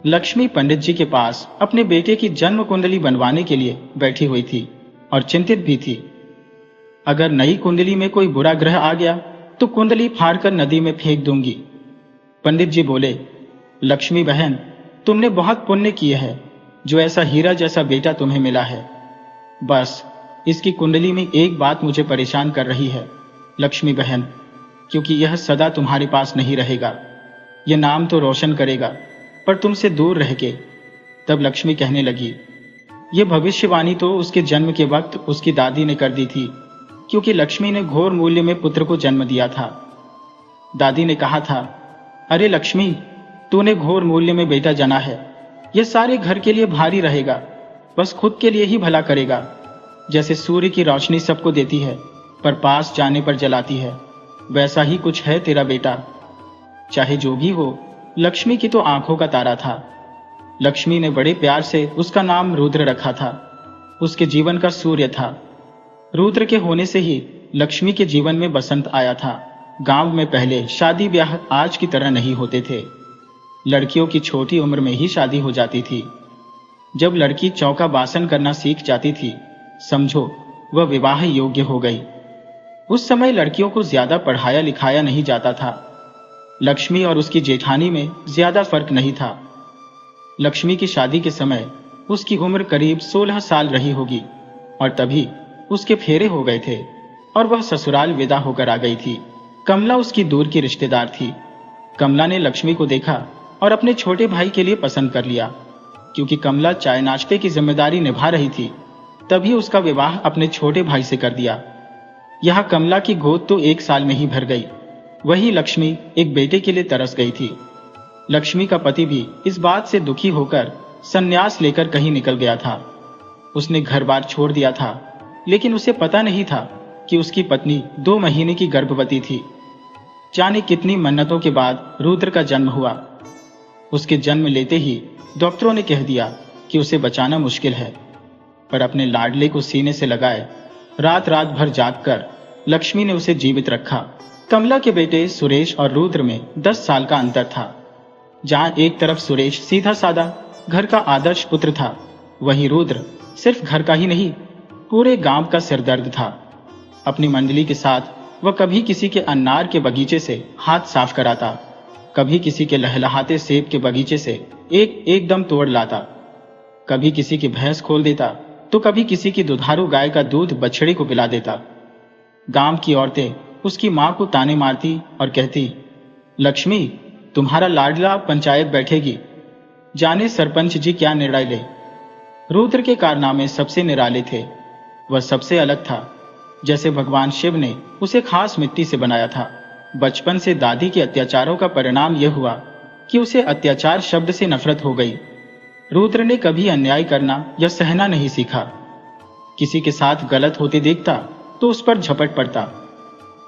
लक्ष्मी पंडित जी के पास अपने बेटे की जन्म कुंडली बनवाने के लिए बैठी हुई थी और चिंतित भी थी। अगर नई कुंडली में कोई बुरा ग्रह आ गया तो कुंडली फाड़कर नदी में फेंक दूंगी। पंडित जी बोले, लक्ष्मी बहन, तुमने बहुत पुण्य किए है जो ऐसा हीरा जैसा बेटा तुम्हें मिला है। बस इसकी कुंडली में एक बात मुझे परेशान कर रही है लक्ष्मी बहन, क्योंकि यह सदा तुम्हारे पास नहीं रहेगा। यह नाम तो रोशन करेगा पर तुमसे दूर रह के। तब लक्ष्मी कहने लगी, यह भविष्यवाणी तो उसके जन्म के वक्त उसकी दादी ने कर दी थी, क्योंकि लक्ष्मी ने घोर मूल्य में पुत्र को जन्म दिया था। दादी ने कहा था, अरे लक्ष्मी, तूने घोर मूल्य में बेटा जना है, यह सारे घर के लिए भारी रहेगा, बस खुद के लिए ही भला करेगा। जैसे सूर्य की रोशनी सबको देती है पर पास जाने पर जलाती है, वैसा ही कुछ है तेरा बेटा। चाहे जो भी हो, लक्ष्मी की तो आंखों का तारा था। लक्ष्मी ने बड़े प्यार से उसका नाम रुद्र रखा था, उसके जीवन का सूर्य था। रुद्र के होने से ही लक्ष्मी के जीवन में बसंत आया था। गांव में पहले शादी ब्याह आज की तरह नहीं होते थे। लड़कियों की छोटी उम्र में ही शादी हो जाती थी। जब लड़की चौका बासन करना सीख जाती थी, समझो वह विवाह योग्य हो गई। उस समय लड़कियों को ज्यादा पढ़ाया लिखाया नहीं जाता था। लक्ष्मी और उसकी जेठानी में ज्यादा फर्क नहीं था। लक्ष्मी की शादी के समय उसकी उम्र करीब 16 साल रही होगी और तभी उसके फेरे हो गए थे और वह ससुराल विदा होकर आ गई थी। कमला उसकी दूर की रिश्तेदार थी। कमला ने लक्ष्मी को देखा और अपने छोटे भाई के लिए पसंद कर लिया। क्योंकि कमला चाय नाश्ते की जिम्मेदारी निभा रही थी, तभी उसका विवाह अपने छोटे भाई से कर दिया। यहाँ कमला की गोद तो 1 साल में ही भर गई। वही लक्ष्मी एक बेटे के लिए तरस गई थी। लक्ष्मी का पति भी इस बात से दुखी होकर संन्यास लेकर कहीं निकल गया था। उसने घर बार छोड़ दिया था, लेकिन उसे पता नहीं था कि उसकी पत्नी 2 महीने की गर्भवती थी। जाने कितनी मन्नतों के बाद रुद्र का जन्म हुआ। उसके जन्म लेते ही डॉक्टरों ने कह दिया कि उसे बचाना मुश्किल है, पर अपने लाडले को सीने से लगाए रात रात भर जागकर लक्ष्मी ने उसे जीवित रखा। कमला के बेटे सुरेश और रुद्र में 10 साल का अंतर था। जहां एक तरफ सुरेश सीधा साधा घर का आदर्श पुत्र था, वहीं रुद्र सिर्फ घर का ही नहीं, पूरे गांव का सिरदर्द था। अपनी मंडली के साथ वह कभी किसी के अनार के बगीचे से हाथ साफ कराता, कभी किसी के लहलहाते सेब के बगीचे से एकदम तोड़ लाता, कभी किसी की भैंस खोल देता तो कभी किसी की दुधारू गाय का दूध बछड़े को पिला देता। गांव की औरतें उसकी मां को ताने मारती और कहती, लक्ष्मी, तुम्हारा लाडला पंचायत बैठेगी, जाने सरपंच जी क्या निर्णय ले। रुद्र के कारनामे सबसे निराले थे। वह सबसे अलग था, जैसे भगवान शिव ने उसे खास मिट्टी से बनाया था। बचपन से दादी के अत्याचारों का परिणाम यह हुआ कि उसे अत्याचार शब्द से नफरत हो गई। रुद्र ने कभी अन्याय करना या सहना नहीं सीखा। किसी के साथ गलत होते देखता तो उस पर झपट पड़ता।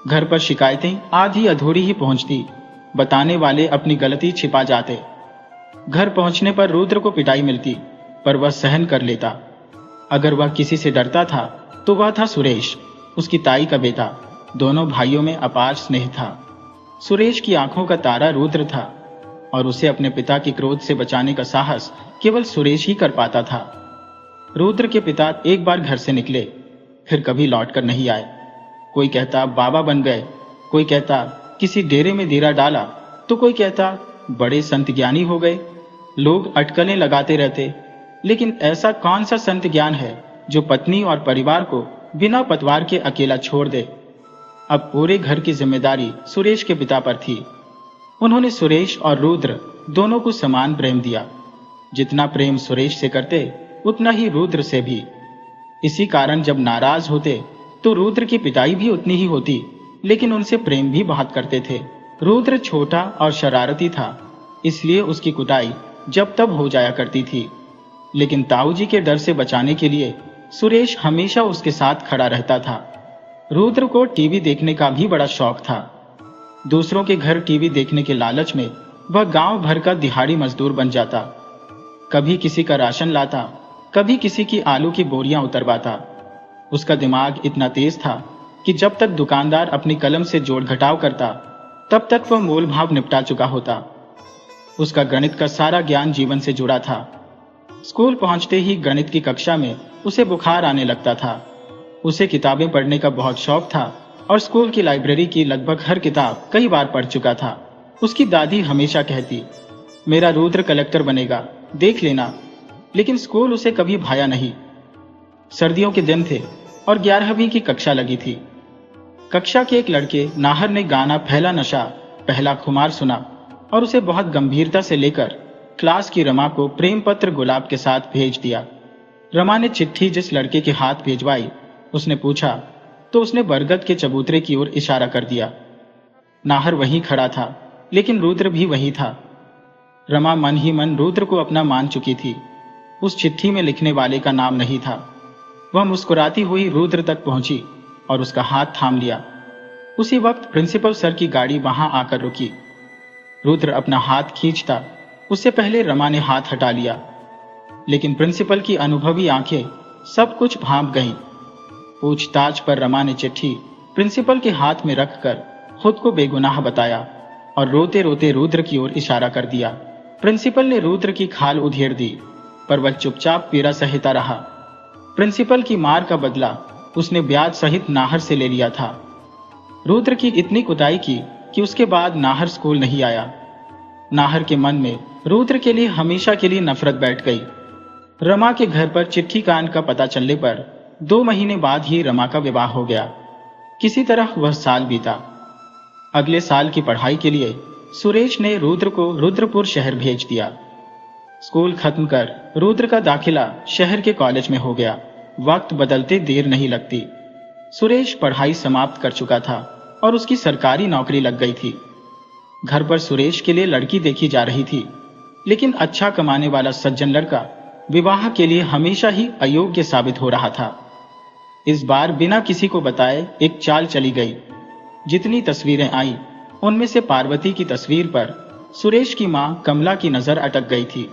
घर पर शिकायतें आधी अधूरी ही पहुंचती, बताने वाले अपनी गलती छिपा जाते। घर पहुंचने पर रुद्र को पिटाई मिलती, पर वह सहन कर लेता। अगर वह किसी से डरता था तो वह था सुरेश, उसकी ताई का बेटा। दोनों भाइयों में अपार स्नेह था। सुरेश की आंखों का तारा रुद्र था और उसे अपने पिता के क्रोध से बचाने का साहस केवल सुरेश ही कर पाता था। रुद्र के पिता एक बार घर से निकले, फिर कभी लौटकर नहीं आए। कोई कहता बाबा बन गए, कोई कहता किसी डेरे में डेरा डाला, तो कोई कहता बड़े संत ज्ञानी हो गए। लोग अटकलें लगाते रहते, लेकिन ऐसा कौन सा संत ज्ञान है जो पत्नी और परिवार को बिना पतवार के अकेला छोड़ दे। अब पूरे घर की जिम्मेदारी सुरेश के पिता पर थी। उन्होंने सुरेश और रुद्र दोनों को समान प्रेम दिया। जितना प्रेम सुरेश से करते, उतना ही रुद्र से भी। इसी कारण जब नाराज होते तो रुद्र की पिटाई भी उतनी ही होती, लेकिन उनसे प्रेम भी बहुत करते थे। रुद्र छोटा और शरारती था, इसलिए उसकी कुटाई जब तब हो जाया करती थी। लेकिन ताऊजी के डर से बचाने के लिए सुरेश हमेशा उसके साथ खड़ा रहता था। रुद्र को टीवी देखने का भी बड़ा शौक था। दूसरों के घर टीवी देखने के लालच में वह गांव भर का दिहाड़ी मजदूर बन जाता। कभी किसी का राशन लाता, कभी किसी की आलू की बोरियां उतरवाता। उसका दिमाग इतना तेज था कि जब तक दुकानदार अपनी कलम से जोड़ घटाव करता, तब तक वह मोल भाव निपटा चुका होता। उसका गणित का सारा ज्ञान जीवन से जुड़ा था। स्कूल पहुंचते ही गणित की कक्षा में उसे बुखार आने लगता था। उसे किताबें पढ़ने का बहुत शौक था और स्कूल की लाइब्रेरी की लगभग हर किताब कई बार पढ़ चुका था। उसकी दादी हमेशा कहती, मेरा रुद्र कलेक्टर बनेगा, देख लेना। लेकिन स्कूल उसे कभी भाया नहीं। सर्दियों के दिन थे और 11वीं की कक्षा लगी थी। कक्षा के एक लड़के नाहर ने गाना पहला नशा पहला खुमार सुना और उसे बहुत गंभीरता से लेकर क्लास की रमा को प्रेम पत्र गुलाब के साथ भेज दिया। रमा ने चिट्ठी जिस लड़के के हाथ भेजवाई, उसने पूछा तो उसने बरगद के चबूतरे की ओर इशारा कर दिया। नाहर वहीं खड़ा था, लेकिन रुद्र भी वहीं था। रमा मन ही मन रुद्र को अपना मान चुकी थी। उस चिट्ठी में लिखने वाले का नाम नहीं था। वह मुस्कुराती हुई रुद्र तक पहुंची और उसका हाथ थाम लिया। उसी वक्त प्रिंसिपल सर की गाड़ी वहां आकर रुकी। रुद्र अपना हाथ खींचता, उससे पहले रमा ने हाथ हटा लिया, लेकिन प्रिंसिपल की अनुभवी आंखें सब कुछ भांप गईं। पूछताछ पर रमा ने चिट्ठी प्रिंसिपल के हाथ में रखकर खुद को बेगुनाह बताया और रोते रोते रुद्र की ओर इशारा कर दिया। प्रिंसिपल ने रुद्र की खाल उधेड़ दी, पर वह चुपचाप पीड़ा सहता रहा। प्रिंसिपल की मार का बदला उसने ब्याज सहित नाहर से ले लिया था। रुद्र की इतनी कुटाई की कि उसके बाद नाहर स्कूल नहीं आया। नाहर के मन में रुद्र के लिए हमेशा के लिए नफरत बैठ गई। रमा के घर पर चिट्ठी कांड का पता चलने पर 2 महीने बाद ही रमा का विवाह हो गया। किसी तरह वह साल बीता। अगले साल की पढ़ाई के लिए सुरेश ने रुद्र को रुद्रपुर शहर भेज दिया। स्कूल खत्म कर रुद्र का दाखिला शहर के कॉलेज में हो गया। वक्त बदलते देर नहीं लगती। सुरेश पढ़ाई समाप्त कर चुका था और उसकी सरकारी नौकरी लग गई थी। घर पर सुरेश के लिए लड़की देखी जा रही थी, लेकिन अच्छा कमाने वाला सज्जन लड़का विवाह के लिए हमेशा ही अयोग्य साबित हो रहा था। इस बार बिना किसी को बताए एक चाल चली गई। जितनी तस्वीरें आई, उनमें से पार्वती की तस्वीर पर सुरेश की मां कमला की नजर अटक गई थी।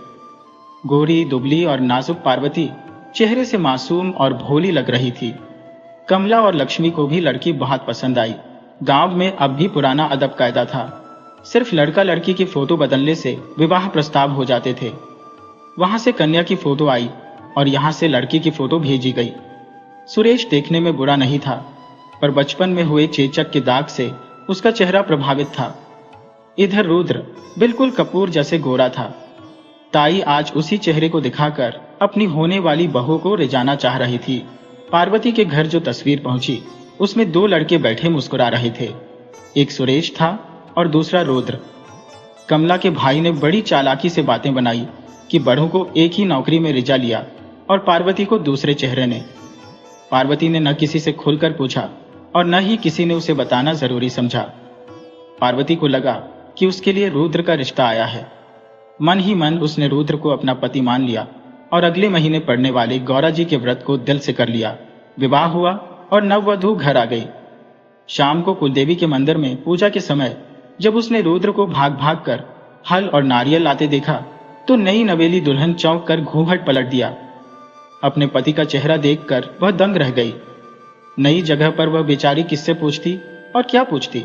गोरी दुबली और नाजुक पार्वती चेहरे से मासूम और भोली लग रही थी। कमला और लक्ष्मी को भी लड़की बहुत पसंद आई। गांव में अब भी पुराना अदब कायदा था। सिर्फ लड़का लड़की की फोटो बदलने से विवाह प्रस्ताव हो जाते थे। वहां से कन्या की फोटो आई और यहां से लड़की की फोटो भेजी गई। सुरेश देखने में बुरा नहीं था, पर बचपन में हुए चेचक के दाग से उसका चेहरा प्रभावित था। इधर रुद्र बिल्कुल कपूर जैसे गोरा था। ताई आज उसी चेहरे को दिखाकर अपनी होने वाली बहू को रिझाना चाह रही थी। पार्वती के घर जो तस्वीर पहुंची, उसमें 2 लड़के बैठे मुस्कुरा रहे थे। एक सुरेश था और दूसरा रुद्र। कमला के भाई ने बड़ी चालाकी से बातें बनाई कि बड़ों को एक ही नौकरी में रिझा लिया और पार्वती को दूसरे चेहरे ने। पार्वती ने न किसी से खुलकर पूछा और न ही किसी ने उसे बताना जरूरी समझा। पार्वती को लगा कि उसके लिए रुद्र का रिश्ता आया है। मन ही मन उसने रुद्र को अपना पति मान लिया और अगले महीने पड़ने वाले गौरा जी के व्रत को दिल से कर लिया। विवाह हुआ और नववधू घर आ गई। शाम को कुलदेवी के मंदिर में पूजा के समय जब उसने रुद्र को भाग भाग कर हल और नारियल लाते देखा, तो नई नवेली दुल्हन चौंक कर घूंघट पलट दिया। अपने पति का चेहरा देखकर वह दंग रह गई। नई जगह पर वह बेचारी किससे पूछती और क्या पूछती।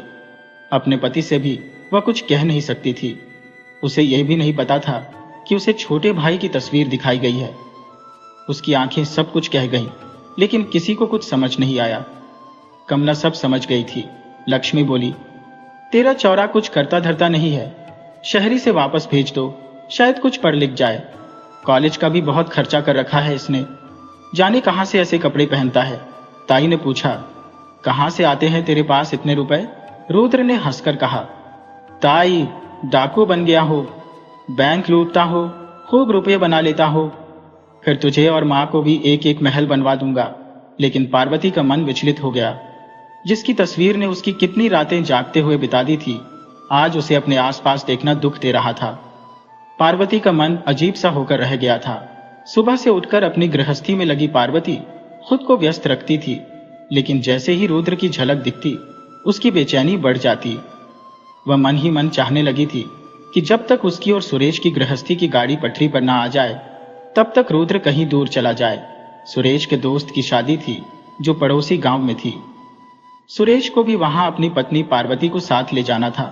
अपने पति से भी वह कुछ कह नहीं सकती थी। उसे यह भी नहीं पता था कि उसे छोटे भाई की तस्वीर दिखाई गई है। उसकी आंखें सब कुछ कह गईं, लेकिन किसी को कुछ समझ नहीं आया। कमला सब समझ गई थी। लक्ष्मी बोली, तेरा चौरा कुछ करता धरता नहीं है, शहरी से वापस भेज दो, शायद कुछ पढ़ लिख जाए। कॉलेज का भी बहुत खर्चा कर रखा है इसने, जाने कहां से ऐसे कपड़े पहनता है। ताई ने पूछा, कहां से आते हैं तेरे पास इतने रुपए? रुद्र ने हंसकर कहा, ताई डाकू बन गया हो, बैंक लूटता हो, खूब रुपये बना लेता हो, फिर तुझे और माँ को भी एक एक महल बनवा दूंगा। लेकिन पार्वती का मन विचलित हो गया। जिसकी तस्वीर ने उसकी कितनी रातें जागते हुए बिता दी थी, आज उसे अपने आसपास देखना दुख दे रहा था। पार्वती का मन अजीब सा होकर रह गया था। सुबह से उठकर अपनी गृहस्थी में लगी पार्वती खुद को व्यस्त रखती थी, लेकिन जैसे ही रुद्र की झलक दिखती, उसकी बेचैनी बढ़ जाती। वह मन ही मन चाहने लगी थी कि जब तक उसकी और सुरेश की गृहस्थी की गाड़ी पटरी पर ना आ जाए, तब तक रुद्र कहीं दूर चला जाए। सुरेश के दोस्त की शादी थी जो पड़ोसी गांव में थी। सुरेश को भी वहां अपनी पत्नी पार्वती को साथ ले जाना था।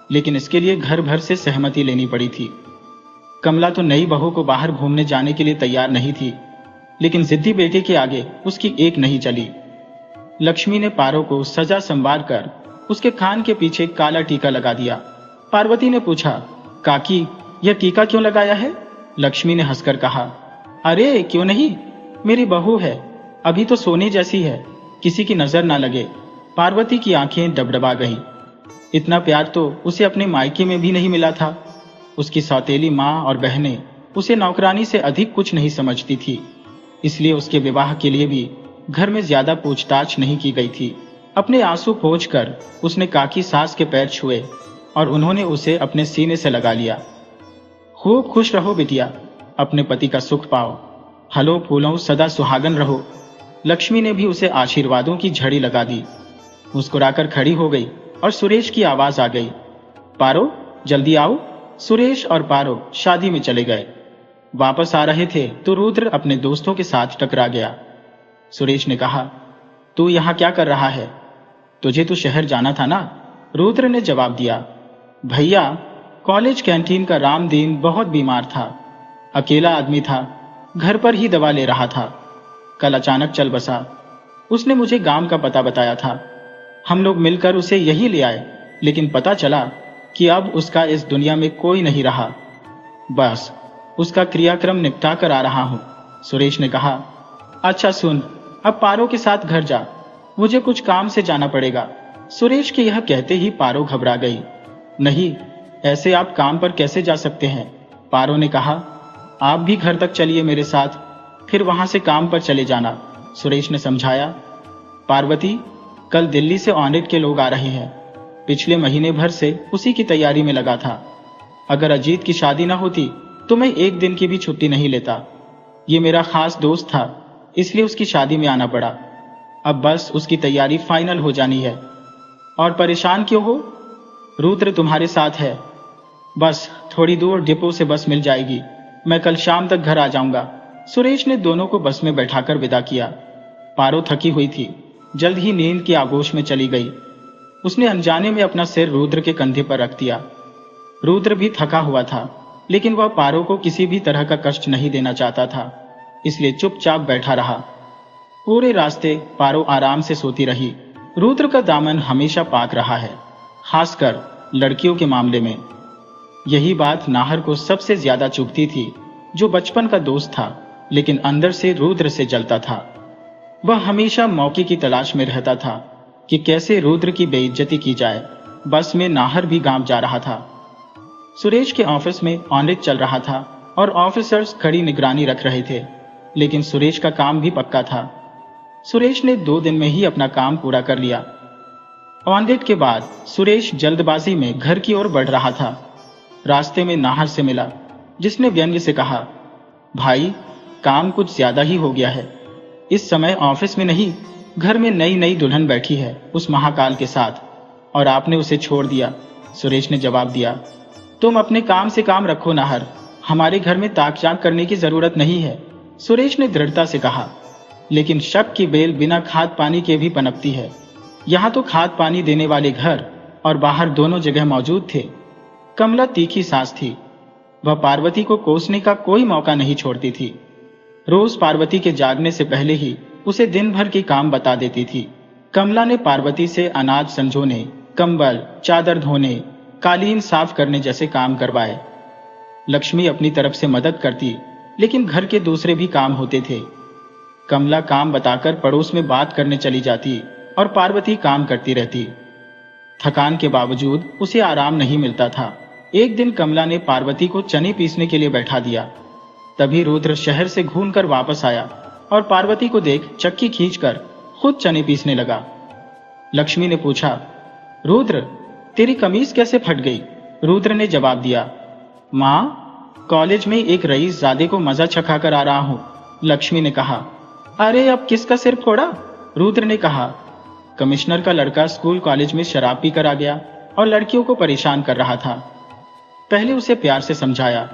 लेकिन इसके लिए घर भर से सहमति लेनी पड़ी थी। कमला तो नई बहू को बाहर घूमने जाने के लिए तैयार नहीं थी, लेकिन जिद्दी बेटे के आगे उसकी एक नहीं चली। लक्ष्मी ने पारो को सजा संवार कर उसके कान के पीछे काला टीका लगा दिया। पार्वती ने पूछा, काकी यह टीका क्यों लगाया है? लक्ष्मी ने हंसकर कहा, अरे क्यों नहीं, मेरी बहू है, अभी तो सोने जैसी है, किसी की नजर ना लगे। पार्वती की आंखें डबडबा गईं। इतना प्यार तो उसे अपने मायके में भी नहीं मिला था। उसकी सौतेली माँ और बहनें उसे नौकरानी से अधिक कुछ नहीं समझती थी, इसलिए उसके विवाह के लिए भी घर में ज्यादा पूछताछ नहीं की गई थी। अपने आंसू पोंछकर उसने काकी सास के पैर छुए और उन्होंने उसे अपने सीने से लगा लिया। खूब खुश रहो बिटिया, अपने पति का सुख पाओ, हलो फूलो सदा सुहागन रहो। लक्ष्मी ने भी उसे आशीर्वादों की झड़ी लगा दी। मुस्कुराकर खड़ी हो गई और सुरेश की आवाज आ गई, पारो जल्दी आओ। सुरेश और पारो शादी में चले गए। वापस आ रहे थे तो रुद्र अपने दोस्तों के साथ टकरा गया। सुरेश ने कहा, तू यहाँ क्या कर रहा है? तुझे तो शहर जाना था ना? रुद्र ने जवाब दिया, भैया कॉलेज कैंटीन का रामदीन बहुत बीमार था, अकेला आदमी था, घर पर ही दवा ले रहा था, कल अचानक चल बसा। उसने मुझे गांव का पता बताया था, हम लोग मिलकर उसे यही ले आए, लेकिन पता चला कि अब उसका इस दुनिया में कोई नहीं रहा। बस उसका क्रियाक्रम निपटा कर आ रहा हूं। सुरेश ने कहा, अच्छा सुन, अब पारो के साथ घर जा, मुझे कुछ काम से जाना पड़ेगा। सुरेश के यह कहते ही पारो घबरा गई। नहीं, ऐसे आप काम पर कैसे जा सकते हैं? पारो ने कहा, आप भी घर तक चलिए मेरे साथ, फिर वहां से काम पर चले जाना। सुरेश ने समझाया, पार्वती कल दिल्ली से ऑडिट के लोग आ रहे हैं, पिछले महीने भर से उसी की तैयारी में लगा था। अगर अजीत की शादी ना होती तो मैं एक दिन की भी छुट्टी नहीं लेता। ये मेरा खास दोस्त था, इसलिए उसकी शादी में आना पड़ा। अब बस उसकी तैयारी फाइनल हो जानी है। और परेशान क्यों हो? रुद्र तुम्हारे साथ है, बस थोड़ी दूर डिपो से बस मिल जाएगी, मैं कल शाम तक घर आ जाऊंगा। सुरेश ने दोनों को बस में बैठाकर विदा किया। पारो थकी हुई थी, जल्द ही नींद की आगोश में चली गई। उसने अनजाने में अपना सिर रुद्र के कंधे पर रख दिया। रुद्र भी थका हुआ था, लेकिन वह पारो को किसी भी तरह का कष्ट नहीं देना चाहता था, इसलिए चुपचाप बैठा रहा। पूरे रास्ते पारो आराम से सोती रही। रुद्र का दामन हमेशा पाक रहा है, खासकर लड़कियों के मामले में। यही बात नाहर को सबसे ज्यादा चुभती थी, जो बचपन का दोस्त था, लेकिन अंदर से रुद्र से जलता था। वह हमेशा मौके की तलाश में रहता था कि कैसे रुद्र की बेइज्जती की जाए। बस में नाहर भी गांव जा रहा था। सुरेश के ऑफिस में ऑडिट चल रहा था और ऑफिसर्स कड़ी निगरानी रख रहे थे, लेकिन सुरेश का काम भी पक्का था। सुरेश ने 2 दिन में ही अपना काम पूरा कर लिया। ऑडिट के बाद सुरेश जल्दबाजी में घर की ओर बढ़ रहा था। रास्ते में नाहर से मिला, जिसने व्यंग्य से कहा, भाई काम कुछ ज्यादा ही हो गया है। इस समय ऑफिस में नहीं, घर में नई नई दुल्हन बैठी है उस महाकाल के साथ, और आपने उसे छोड़ दिया। सुरेश ने जवाब दिया, तुम अपने काम से काम रखो नाहर, हमारे घर में ताक झांक करने की जरूरत नहीं है। सुरेश ने दृढ़ता से कहा, लेकिन शक की बेल बिना खाद पानी के भी पनपती है। यहाँ तो खाद पानी देने वाले घर और बाहर दोनों जगह मौजूद थे। कमला तीखी सांस थी, वह पार्वती को कोसने का कोई मौका नहीं छोड़ती थी। रोज पार्वती के जागने से पहले ही उसे दिन भर के काम बता देती थी। कमला ने पार्वती से अनाज संजोने, कंबल, चादर धोने, कालीन साफ करने जैसे काम करवाए। लक्ष्मी अपनी तरफ से मदद करती, लेकिन घर के दूसरे भी काम होते थे। कमला काम बताकर पड़ोस में बात करने चली जाती और पार्वती काम करती रहती। थकान के बावजूद उसे आराम नहीं मिलता था। एक दिन कमला ने पार्वती को चने पीसने के लिए बैठा दिया। तभी रुद्र शहर से घूमकर वापस आया और पार्वती को देख चक्की खींचकर खुद चने पीसने लगा। लक्ष्मी ने पूछा, रुद्र तेरी कमीज कैसे फट गई? रुद्र ने जवाब दिया, माँ कॉलेज में एक रईस ज़ादे को मजा चखा कर आ रहा हूँ। लक्ष्मी ने कहा, अरे अब किसका सिर फोड़ा? रुद्र ने कहा, कमिश्नर का लड़का स्कूल कॉलेज में शराब पीकर आ गया और लड़कियों को परेशान कर रहा था। पहले उसे प्यार से समझाया,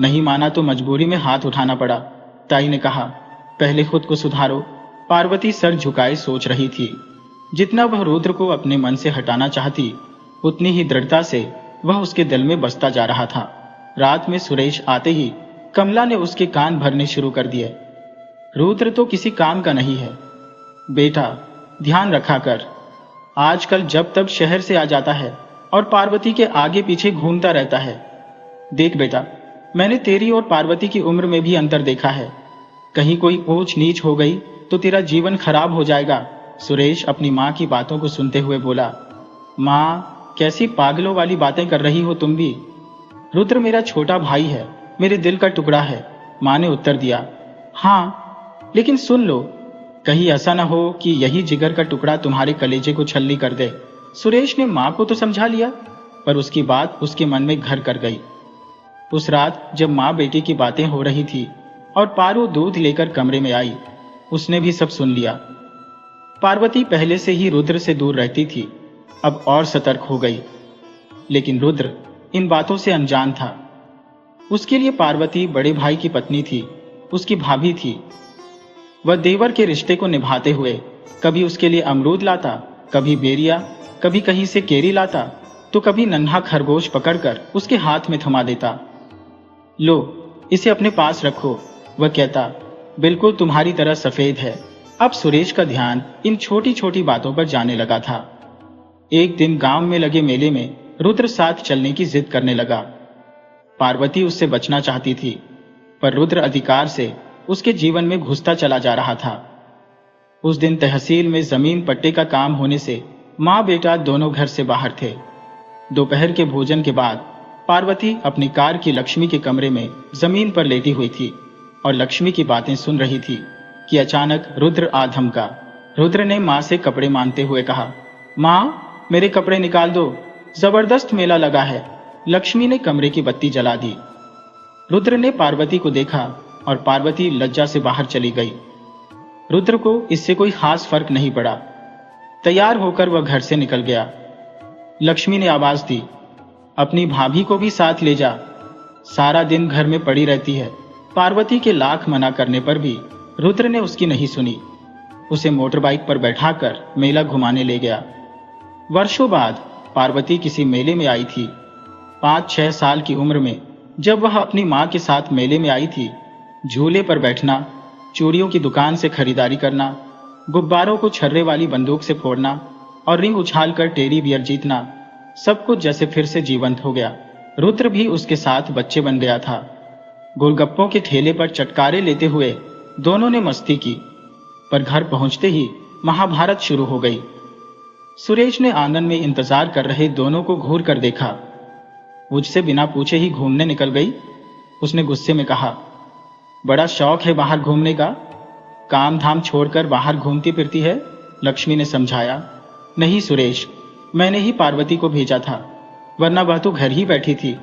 नहीं माना तो मजबूरी में हाथ उठाना पड़ा। ताई ने कहा, पहले खुद को सुधारो। पार्वती सर झुकाए सोच रही थी। जितना वह रुद्र को अपने मन से हटाना चाहती, उतनी ही दृढ़ता से वह उसके दिल में बसता जा रहा था। रात में सुरेश आते ही कमला ने उसके कान भरने शुरू कर दिए। रुद्र तो किसी काम का नहीं है। बेटा, ध्यान रखा कर। आजकल जब तब शहर से आ जाता है और पार्वती के आगे पीछे घूमता रहता है। देख बेटा, मैंने तेरी और पार्वती की उम्र में भी अंतर देखा है। कहीं कोई ऊंच नीच हो गई तो तेरा जीवन खराब हो जाएगा। सुरेश अपनी माँ की बातों को सुनते हुए बोला। माँ, कैसी पागलों वाली बातें कर रही हो तुम भी। रुद्र मेरा छोटा भाई है, मेरे दिल का टुकड़ा है, माँ ने उत्तर दिया। हाँ, लेकिन सुन लो, कहीं ऐसा ना हो कि यही जिगर का टुकड़ा तुम्हारे कलेजे को छल्ली कर दे। सुरेश ने माँ को तो समझा लिया, पर उसकी बात उसके मन में घर कर गई। उस रात जब माँ बेटी की बातें हो रही थी और पारो दूध लेकर कमरे में आई, उसने भी सब सुन लिया। पार्वती पहले से ही रुद्र से दूर रहती थी, अब और सतर्क हो गई। लेकिन रुद्र इन बातों से अनजान था। उसके लिए पार्वती बड़े भाई की पत्नी थी, उसकी भाभी थी। वह देवर के रिश्ते को निभाते हुए कभी उसके लिए अमरूद लाता, कभी बेरिया, कभी कहीं से केरी लाता, तो कभी नन्हा खरगोश पकड़कर उसके हाथ में थमा देता। लो, इसे अपने पास रखो, वह कहता। बिल्कुल तुम्हारी तरह सफेद है। अब सुरेश का ध्यान इन छोटी छोटी बातों पर जाने लगा था। एक दिन गांव में लगे मेले में रुद्र साथ चलने की जिद करने लगा। पार्वती उससे बचना चाहती थी, पर रुद्र अधिकार से उसके जीवन में घुसता चला जा रहा था। उस दिन तहसील में जमीन पट्टे का काम होने से माँ बेटा दोनों घर से बाहर थे। दोपहर के भोजन के बाद पार्वती अपनी कार की लक्ष्मी के कमरे में जमीन पर लेटी हुई थी और लक्ष्मी की बातें सुन रही थी कि अचानक रुद्र आ धमका। रुद्र ने माँ से कपड़े मांगते हुए कहा, माँ, मेरे कपड़े निकाल दो, जबरदस्त मेला लगा है। लक्ष्मी ने कमरे की बत्ती जला दी। रुद्र ने पार्वती को देखा और पार्वती लज्जा से बाहर चली गई। रुद्र को इससे कोई खास फर्क नहीं पड़ा। तैयार होकर वह घर से निकल गया। लक्ष्मी ने आवाज दी, अपनी भाभी को भी साथ ले जा, सारा दिन घर में पड़ी रहती है। पार्वती के लाख मना करने पर भी रुद्र ने उसकी नहीं सुनी। उसे मोटर बाइक पर बैठाकर मेला घुमाने ले गया। वर्षों बाद पार्वती किसी मेले में आई थी। 5-6 साल की उम्र में जब वह अपनी माँ के साथ मेले में आई थी, झूले पर बैठना, चूड़ियों की दुकान से खरीदारी करना, गुब्बारों को छर्रे वाली बंदूक से फोड़ना और रिंग उछालकर टेडी बियर जीतना, सब कुछ जैसे फिर से जीवंत हो गया। रुद्र भी उसके साथ बच्चे बन गया था। गोलगप्पों के ठेले पर चटकारे लेते हुए दोनों ने मस्ती की, पर घर पहुंचते ही महाभारत शुरू हो गई। सुरेश ने आंगन में इंतजार कर रहे दोनों को घूर कर देखा। मुझसे बिना पूछे ही घूमने निकल गई, उसने गुस्से में कहा। बड़ा शौक है बाहर घूमने का, काम धाम छोड़कर बाहर घूमती फिरती है, लक्ष्मी ने समझाया। नहीं सुरेश, मैंने ही पार्वती को भेजा था, वरना वह तो घर ही बैठी थी।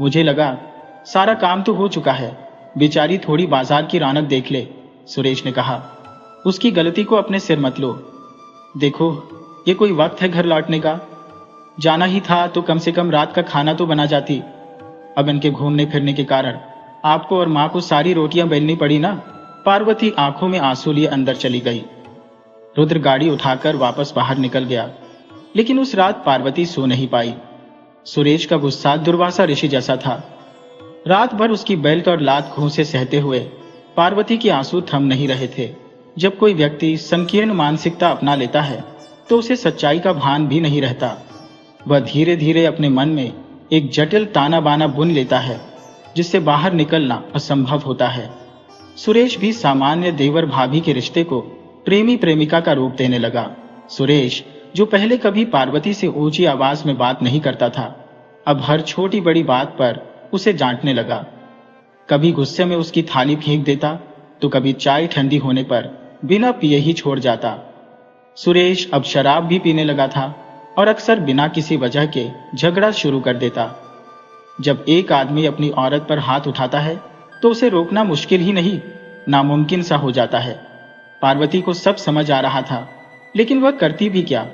मुझे लगा सारा काम तो हो चुका है, बेचारी थोड़ी बाजार की रौनक देख ले, सुरेश ने कहा। उसकी गलती को अपने सिर मत लो। देखो, ये कोई वक्त है घर लौटने का? जाना ही था तो कम से कम रात का खाना तो बना जाती। अब इनके घूमने फिरने के कारण आपको और माँ को सारी रोटियां बेलनी पड़ी ना। पार्वती आंखों में आंसू लिए अंदर चली गई। रुद्र गाड़ी उठाकर वापस बाहर निकल गया, लेकिन उस रात पार्वती सो नहीं पाई। सुरेश का गुस्सा दुर्वासा ऋषि जैसा था। रात भर उसकी बेल्ट और लात घूंसे सहते हुए पार्वती के आंसू थम नहीं रहे थे। जब कोई व्यक्ति संकीर्ण मानसिकता अपना लेता है तो उसे सच्चाई का भान भी नहीं रहता। वह धीरे धीरे अपने मन में एक जटिल ताना बाना बुन लेता है, जिससे बाहर निकलना असंभव होता है। सुरेश भी सामान्य देवर भाभी के रिश्ते को प्रेमी प्रेमिका का रूप देने लगा। सुरेश, जो पहले कभी पार्वती से ऊंची आवाज में बात नहीं करता था, अब हर छोटी बड़ी बात पर उसे डांटने लगा। कभी गुस्से में उसकी थाली फेंक देता तो कभी चाय ठंडी होने पर बिना पिए ही छोड़ जाता। सुरेश अब शराब भी पीने लगा था और अक्सर बिना किसी वजह के झगड़ा शुरू कर देता। जब एक आदमी अपनी औरत पर हाथ उठाता है तो उसे रोकना मुश्किल ही नहीं, नामुमकिन सा हो जाता है। पार्वती को सब समझ आ रहा था, लेकिन वह करती भी क्या?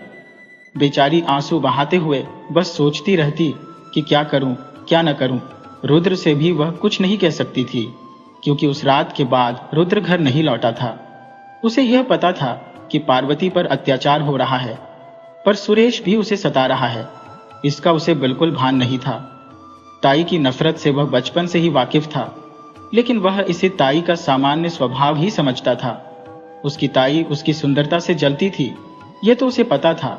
बेचारी आंसू बहाते हुए बस सोचती रहती कि क्या करूं, क्या न करूं। रुद्र से भी वह कुछ नहीं कह सकती थी, क्योंकि उस रात के बाद रुद्र घर नहीं लौटा था। उसे यह पता था कि पार्वती पर अत्याचार हो रहा है, पर सुरेश भी उसे सता रहा है। इसका उसे बिल्कुल भान नहीं था। ताई की नफरत से वह बचपन से ही वाकिफ था, लेकिन वह इसे ताई का सामान्य स्वभाव ही समझता था। उसकी ताई उसकी सुंदरता से जलती थी, यह तो उसे पता था,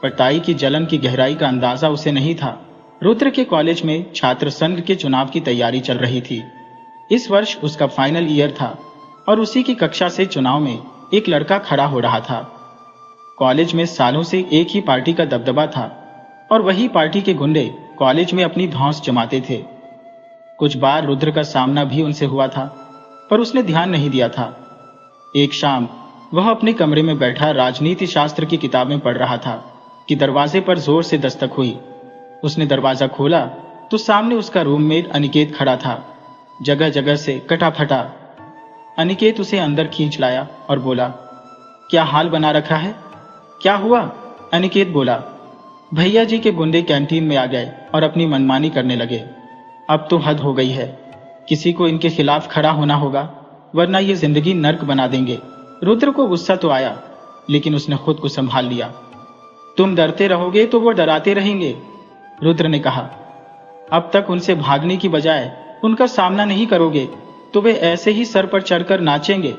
पर ताई की जलन की गहराई का अंदाजा उसे नहीं था। रुद्र के कॉलेज में छात्र संघ के चुनाव की तैयारी चल रही थी। इस वर्ष उसका फाइनल ईयर था और उसी की कक्षा से चुनाव में एक लड़का खड़ा हो रहा था। कॉलेज में सालों से एक ही पार्टी का दबदबा था और वही पार्टी के गुंडे कॉलेज में अपनी धौंस जमाते थे। कुछ बार रुद्र का सामना भी उनसे हुआ था, पर उसने ध्यान नहीं दिया था। एक शाम वह अपने कमरे में बैठा राजनीति शास्त्र की किताबें पढ़ रहा था कि दरवाजे पर जोर से दस्तक हुई। उसने दरवाजा खोला तो सामने उसका रूममेट अनिकेत खड़ा था, जगह जगह से कटा फटा। अनिकेत उसे अंदर खींच लाया और बोला, क्या हाल बना रखा है? क्या हुआ? अनिकेत बोला, भैया जी के गुंडे कैंटीन में आ गए और अपनी मनमानी करने लगे। अब तो हद हो गई है, किसी को इनके खिलाफ खड़ा होना होगा, वरना ये जिंदगी नर्क बना देंगे। रुद्र को गुस्सा तो आया, लेकिन उसने खुद को संभाल लिया। तुम डरते रहोगे तो वो डराते रहेंगे, रुद्र ने कहा। अब तक उनसे भागने की बजाय उनका सामना नहीं करोगे तो वे ऐसे ही सर पर चढ़कर नाचेंगे।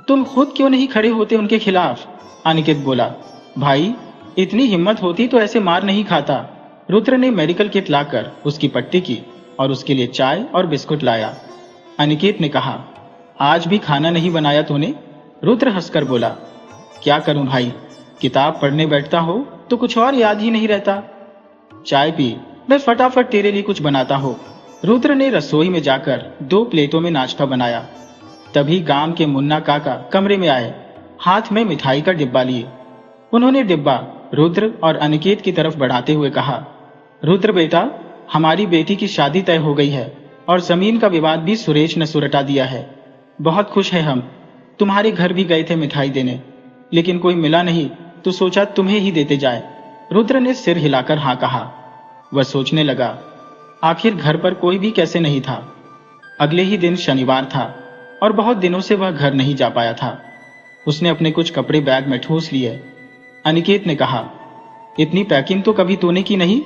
तुम खुद क्यों नहीं खड़े होते उनके खिलाफ? अनिकेत बोला, भाई इतनी हिम्मत होती तो ऐसे मार नहीं खाता। रुद्र ने मेडिकल किट लाकर उसकी पट्टी की और उसके लिए चाय और बिस्कुट लाया। अनिकेत ने कहा, आज भी खाना नहीं बनाया तूने? रुद्र हंसकर बोला, क्या करूं भाई, किताब पढ़ने बैठता हो तो कुछ और याद ही नहीं रहता। चाय पी, मैं फटाफट तेरे लिए कुछ बनाता हूं। रुद्र ने रसोई में जाकर 2 प्लेटों में नाश्ता बनाया। तभी गांव के मुन्ना काका कमरे में आए, हाथ में मिठाई का डिब्बा लिए। उन्होंने डिब्बा रुद्र और अनिकेत की तरफ बढ़ाते हुए कहा, रुद्र बेटा, हमारी बेटी की शादी तय हो गई है और जमीन का विवाद भी सुरेश ने सुलटा दिया है। बहुत खुश है हम। तुम्हारे घर भी गए थे मिठाई देने, लेकिन कोई मिला नहीं तो सोचा तुम्हें ही देते जाए। रुद्र ने सिर हिलाकर हाँ कहा। वह सोचने लगा, आखिर घर पर कोई भी कैसे नहीं था। अगले ही दिन शनिवार था और बहुत दिनों से वह घर नहीं जा पाया था। उसने अपने कुछ कपड़े बैग में ठूस लिए। अनिकेत ने कहा, इतनी पैकिंग तो कभी तूने की नहीं?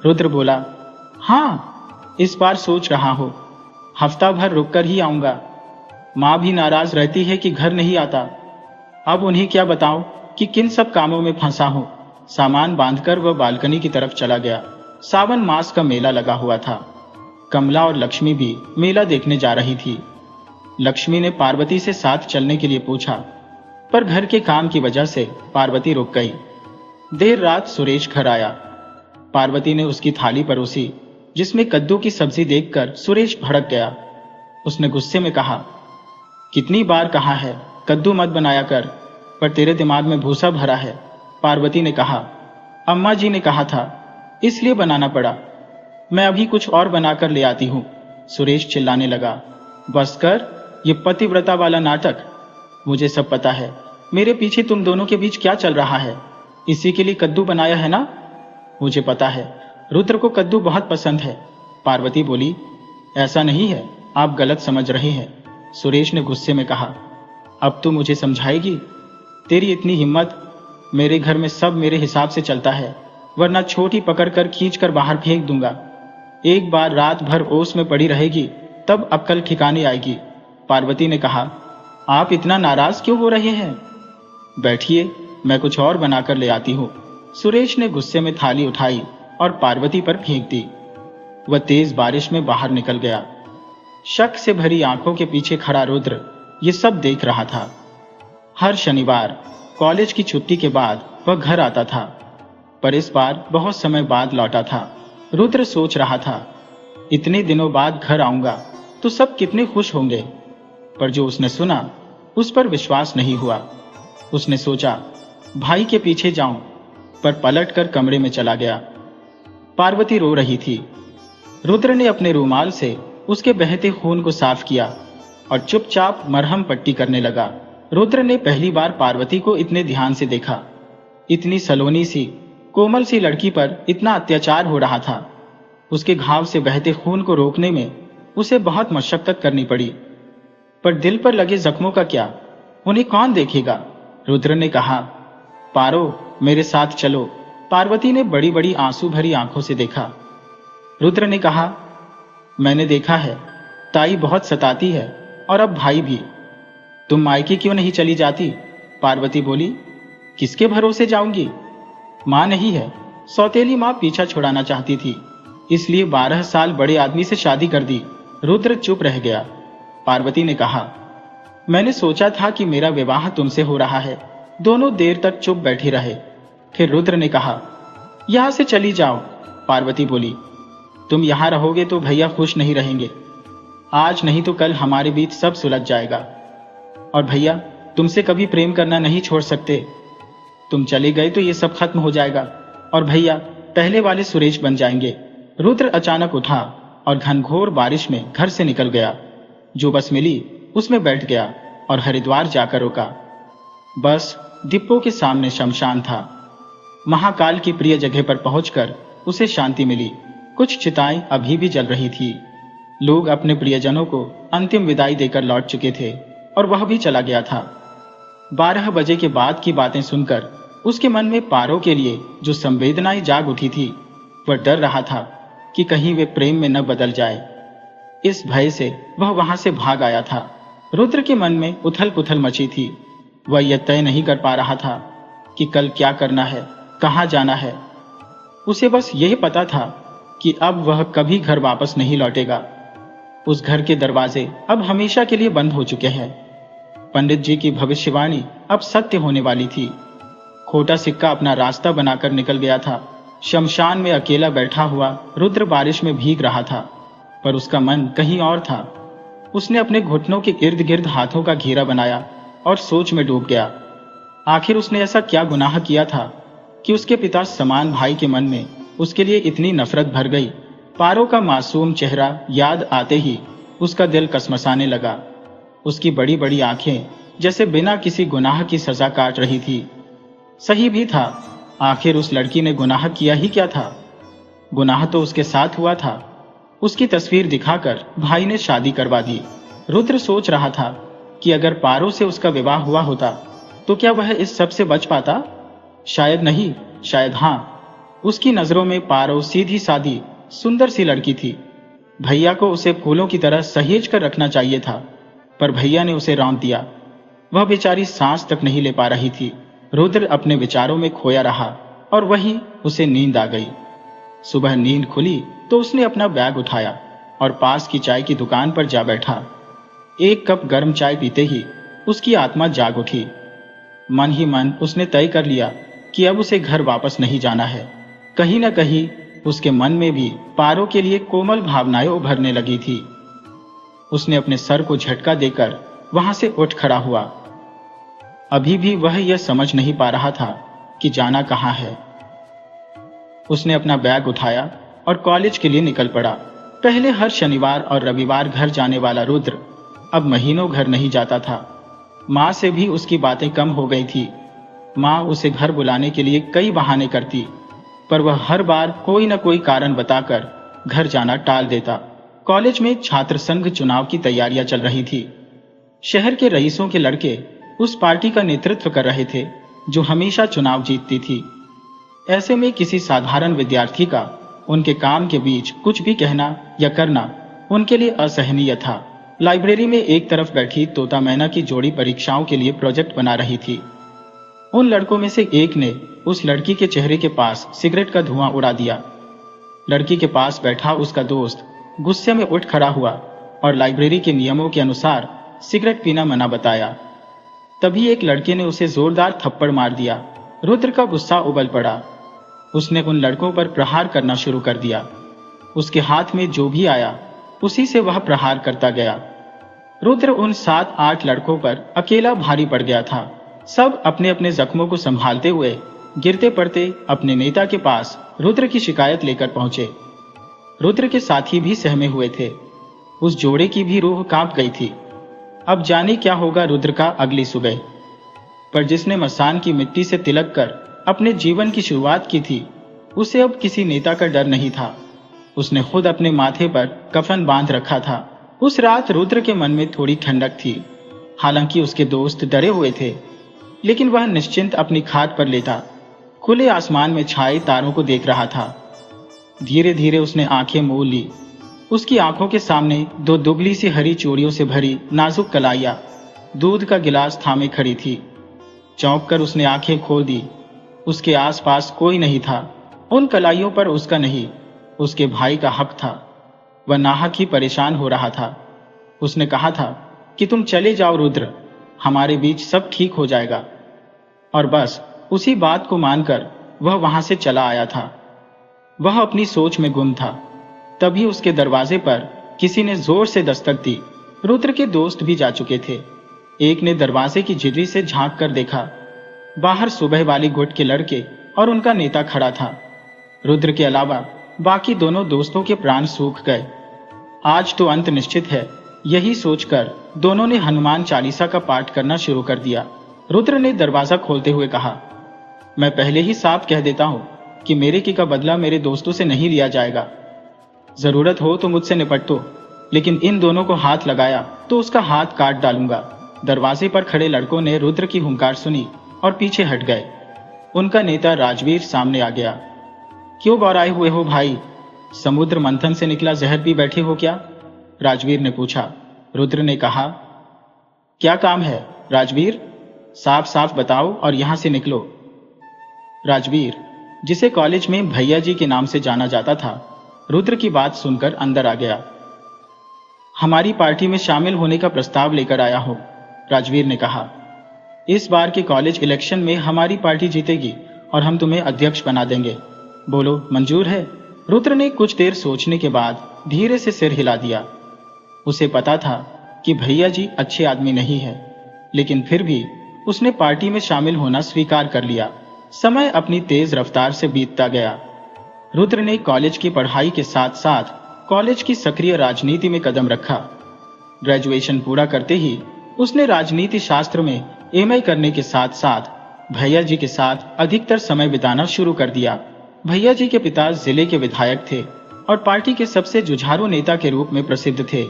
रुद्र बोला, हाँ, इस बार सोच रहा हूं, हफ्ता भर रुककर ही आऊंगा। माँ भी नाराज रहती है कि घर नहीं आता। अब उन्हें क्या बताऊं कि किन सब कामों में फंसा हूं। सामान बांधकर वह बालकनी की तरफ चला गया। सावन मास का मेला लगा हुआ था। कमला और लक्ष्मी भी मेला देखने जा रही थी। लक्ष्मी ने पार्वती से साथ चलने के लिए पूछा, पर घर के काम की वजह से पार्वती रुक गई। देर रात सुरेश घर आया। पार्वती ने उसकी थाली परोसी, जिसमें कद्दू की सब्जी देखकर सुरेश भड़क गया। उसने गुस्से में कहा, कितनी बार कहा है कद्दू मत बनाया कर, पर तेरे दिमाग में भूसा भरा है। पार्वती ने कहा, अम्मा जी ने कहा था इसलिए बनाना पड़ा। मैं अभी कुछ और बनाकर ले आती हूं। सुरेश चिल्लाने लगा, बस कर, ये पतिव्रता वाला नाटक। मुझे सब पता है, मेरे पीछे तुम दोनों के बीच क्या चल रहा है। इसी के लिए कद्दू बनाया है ना? मुझे पता है, रुद्र को कद्दू बहुत पसंद है। पार्वती बोली, ऐसा नहीं है, आप गलत समझ रहे हैं। सुरेश ने गुस्से में कहा, अब तू मुझे समझाएगी? तेरी इतनी हिम्मत? मेरे घर में सब मेरे हिसाब से चलता है, वरना छोटी पकड़कर खींचकर बाहर फेंक दूंगा। एक बार रात भर ओस में पड़ी रहेगी, तब अक्ल ठिकाने आएगी। पार्वती ने कहा, आप इतना नाराज क्यों हो रहे हैं? बैठिए, मैं कुछ और बनाकर ले आती हूँ। सुरेश ने गुस्से में थाली उठाई और पार्वती पर फेंक दी। वह तेज बारिश में बाहर निकल गया। शक से भरी आंखों के पीछे खड़ा रुद्र ये सब देख रहा था। हर शनिवार कॉलेज की छुट्टी के बाद वह घर आता था, पर इस बार बहुत समय बाद लौटा था। रुद्र सोच रहा था, इतने दिनों बाद घर आऊंगा तो सब कितने खुश होंगे, पर जो उसने सुना उस पर विश्वास नहीं हुआ। उसने सोचा भाई के पीछे जाऊं, पर पलटकर कमरे में चला गया। पार्वती रो रही थी। रुद्र ने अपने रूमाल से उसके बहते खून को साफ किया और चुपचाप मरहम पट्टी करने लगा। रुद्र ने पहली बार पार्वती को इतने ध्यान से देखा। इतनी सलोनी सी कोमल सी लड़की पर इतना अत्याचार हो रहा था। उसके घाव से बहते खून को रोकने में उसे बहुत मशक्कत करनी पड़ी, पर दिल पर लगे जख्मों का क्या, उन्हें कौन देखेगा? रुद्र ने कहा, पारो, मेरे साथ चलो, पार्वती ने बड़ी बड़ी आंसू भरी आंखों से देखा। रुद्र ने कहा, मैंने देखा है, ताई बहुत सताती है और अब भाई भी। तुम मायके क्यों नहीं चली जाती? पार्वती बोली। किसके भरोसे जाऊंगी? मां नहीं है। सौतेली मां पीछा छुड़ाना चाहती थी, इसलिए 12 साल बड़े आदमी से शादी कर दी। रुद्र चुप रह गया। पार्वती ने कहा, मैंने सोचा था कि मेरा विवाह तुमसे हो रहा है। दोनों देर तक चुप बैठे रहे। फिर रुद्र ने कहा, यहां से चली जाओ। पार्वती बोली, तुम यहां रहोगे तो भैया खुश नहीं रहेंगे। आज नहीं तो कल हमारे बीच सब सुलझ जाएगा। और भैया तुमसे कभी प्रेम करना नहीं छोड़ सकते। तुम चले गए तो ये सब खत्म हो जाएगा और भैया पहले वाले सुरेश बन जाएंगे। रुद्र अचानक उठा और घनघोर बारिश में घर से निकल गया। जो बस मिली उसमें बैठ गया और हरिद्वार जाकर रुका। बस डिपो के सामने शमशान था। महाकाल की प्रिय जगह पर पहुंचकर उसे शांति मिली। कुछ चिताएं अभी भी जल रही थी। लोग अपने प्रियजनों को अंतिम विदाई देकर लौट चुके थे और वह भी चला गया था। 12 बजे के बाद की बातें सुनकर उसके मन में पारो के लिए जो संवेदनाएं जाग उठी थी, वह डर रहा था कि कहीं वे प्रेम में न बदल जाए। इस भय से वह वहां से भाग आया था। रुद्र के मन में उथल पुथल मची थी। वह यह तय नहीं कर पा रहा था कि कल क्या करना है, कहां जाना है। उसे बस यही पता था कि अब वह कभी घर वापस नहीं लौटेगा। उस घर के दरवाजे अब हमेशा के लिए बंद हो चुके हैं। पंडित जी की भविष्यवाणी अब सत्य होने वाली थी। खोटा सिक्का अपना रास्ता बनाकर निकल गया था। शमशान में अकेला बैठा हुआ रुद्र बारिश में भीग रहा था, पर उसका मन कहीं और था। उसने अपने घुटनों के इर्द गिर्द हाथों का घेरा बनाया और सोच में डूब गया। आखिर उसने ऐसा क्या गुनाह किया था कि उसके पिता समान भाई के मन में उसके लिए इतनी नफरत भर गई। पारो का मासूम चेहरा याद आते ही उसका दिल कसमसाने लगा। उसकी बड़ी बड़ी आंखें जैसे बिना किसी गुनाह की सजा काट रही थी। सही भी था, आखिर उस लड़की ने गुनाह किया ही क्या था? गुनाह तो उसके साथ हुआ था। उसकी तस्वीर दिखाकर भाई ने शादी करवा दी। रुद्र सोच रहा था कि अगर पारो से उसका विवाह हुआ होता तो क्या वह इस सब से बच पाता? शायद नहीं, शायद हां। उसकी नजरों में पारो सीधी सादी सुंदर सी लड़की थी। भैया को उसे फूलों की तरह सहेज कर रखना चाहिए था, पर भैया ने उसे रौंद दिया। वह बेचारी सांस तक नहीं ले पा रही थी। रुद्र अपने विचारों में खोया रहा और वहीं उसे नींद आ गई। सुबह नींद खुली तो उसने अपना बैग उठाया और पास की चाय की दुकान पर जा बैठा। एक कप गर्म चाय पीते ही उसकी आत्मा जाग उठी। मन ही मन उसने तय कर लिया कि अब उसे घर वापस नहीं जाना है। कहीं न कहीं उसके मन में भी पारो के लिए कोमल भावनाएं उभरने लगी थी। उसने अपने सर को झटका देकर वहां से उठ खड़ा हुआ। अभी भी वह यह समझ नहीं पा रहा था कि जाना कहां है। उसने अपना बैग उठाया और कॉलेज के लिए निकल पड़ा। पहले हर शनिवार और रविवार घर जाने वाला रुद्र अब महीनों घर नहीं जाता था। मां से भी उसकी बातें कम हो गई थी। मां उसे घर बुलाने के लिए कई बहाने करती, पर वह हर बार कोई न कोई कारण बताकर घर जाना टाल देता। कॉलेज में छात्र संघ चुनाव की तैयारियां चल रही थी। शहर के रईसों के लड़के उस पार्टी का नेतृत्व कर रहे थे जो हमेशा चुनाव जीतती थी। ऐसे में किसी साधारण विद्यार्थी का उनके काम के बीच कुछ भी कहना या करना उनके लिए असहनीय था। लाइब्रेरी में एक तरफ बैठी तोता मैना की जोड़ी परीक्षाओं के लिए प्रोजेक्ट बना रही थी। उन लड़कों में से एक ने उस लड़की के चेहरे के पास सिगरेट का धुआं उड़ा दिया। लड़की के पास बैठा उसका दोस्त गुस्से में उठ खड़ा हुआ और लाइब्रेरी के नियमों के अनुसार सिगरेट पीना मना बताया। तभी एक लड़के ने उसे जोरदार थप्पड़ मार दिया। रुद्र का गुस्सा उबल पड़ा। उसने उन लड़कों पर प्रहार करना शुरू कर दिया। उसके हाथ में जो भी आया उसी से वह प्रहार करता गया। रुद्र उन 7-8 लड़कों पर अकेला भारी पड़ गया था। सब अपने अपने जख्मों को संभालते हुए गिरते पड़ते अपने नेता के पास रुद्र की शिकायत लेकर पहुंचे। रुद्र के साथी भी सहमे हुए थे। उस जोड़े की भी रूह कांप गई थी। अब जाने क्या होगा रुद्र का अगली सुबह। पर जिसने मसान की मिट्टी से तिलक कर अपने जीवन की शुरुआत की थी, उसे अब किसी नेता का डर नहीं था। उसने खुद अपने माथे पर कफन बांध रखा था। उस रात रुद्र के मन में थोड़ी ठंडक थी। हालांकि उसके दोस्त डरे हुए थे, लेकिन वह निश्चिंत अपनी खाट पर लेटा। खुले आसमान में छाए तारों को देख रहा था। धीरे धीरे उसने आंखें मोल ली। उसकी आंखों के सामने दो दुबली सी हरी चूड़ियों से भरी नाजुक कलाइयां दूध का गिलास थामे खड़ी थी। चौंक कर उसने आंखें खोल दी। उसके आसपास कोई नहीं था। उन कलाइयों पर उसका नहीं, उसके भाई का हक था। वह नाहक ही परेशान हो रहा था। उसने कहा था कि तुम चले जाओ रुद्र, हमारे बीच सब ठीक हो जाएगा। और बस उसी बात को मानकर वह वहां से चला आया था। वह अपनी सोच में गुम था। तभी उसके दरवाजे पर किसी ने जोर से दस्तक दी। रुद्र के दोस्त भी जा चुके थे। एक ने दरवाजे की झिर्री से झांक कर देखा। बाहर सुबह वाली गुट के लड़के और उनका नेता खड़ा था। रुद्र के अलावा बाकी दोनों दोस्तों के प्राण सूख गए। आज तो अंत निश्चित है, यही सोचकर दोनों ने हनुमान चालीसा का पाठ करना शुरू कर दिया। रुद्र ने दरवाजा खोलते हुए कहा, मैं पहले ही साफ कह देता हूं कि मेरे की का बदला मेरे दोस्तों से नहीं लिया जाएगा। जरूरत हो तो मुझसे निपट लो, लेकिन इन दोनों को हाथ लगाया तो उसका हाथ काट डालूंगा। दरवाजे पर खड़े लड़कों ने रुद्र की हुंकार सुनी और पीछे हट गए। उनका नेता राजवीर सामने आ गया। क्यों बौराए हुए हो भाई? समुद्र मंथन से निकला जहर पी बैठे हो क्या? राजवीर ने पूछा। रुद्र ने कहा, क्या काम है राजवीर? साफ साफ बताओ और यहां से निकलो। राजवीर, जिसे कॉलेज में भैया जी के नाम से जाना जाता था, रुद्र की बात सुनकर अंदर आ गया। हमारी पार्टी में शामिल होने का प्रस्ताव लेकर आया हूं, राजवीर ने कहा। इस बार के कॉलेज इलेक्शन में हमारी पार्टी जीतेगी और हम तुम्हें अध्यक्ष बना देंगे। बोलो, मंजूर है? रुद्र ने कुछ देर सोचने के बाद धीरे से सिर हिला दिया। उसे पता था कि भैया जी अच्छे आदमी नहीं है, लेकिन फिर भी उसने पार्टी में शामिल होना स्वीकार कर लिया। समय अपनी तेज रफ्तार से बीतता गया। रुद्र ने कॉलेज की पढ़ाई के साथ साथ कॉलेज की सक्रिय राजनीति में कदम रखा। ग्रेजुएशन पूरा करते ही उसने राजनीति शास्त्र में एमए करने के साथ साथ भैया जी के साथ अधिकतर समय बिताना शुरू कर दिया। भैया जी के पिता जिले के विधायक थे और पार्टी के सबसे जुझारू नेता के रूप में प्रसिद्ध थे।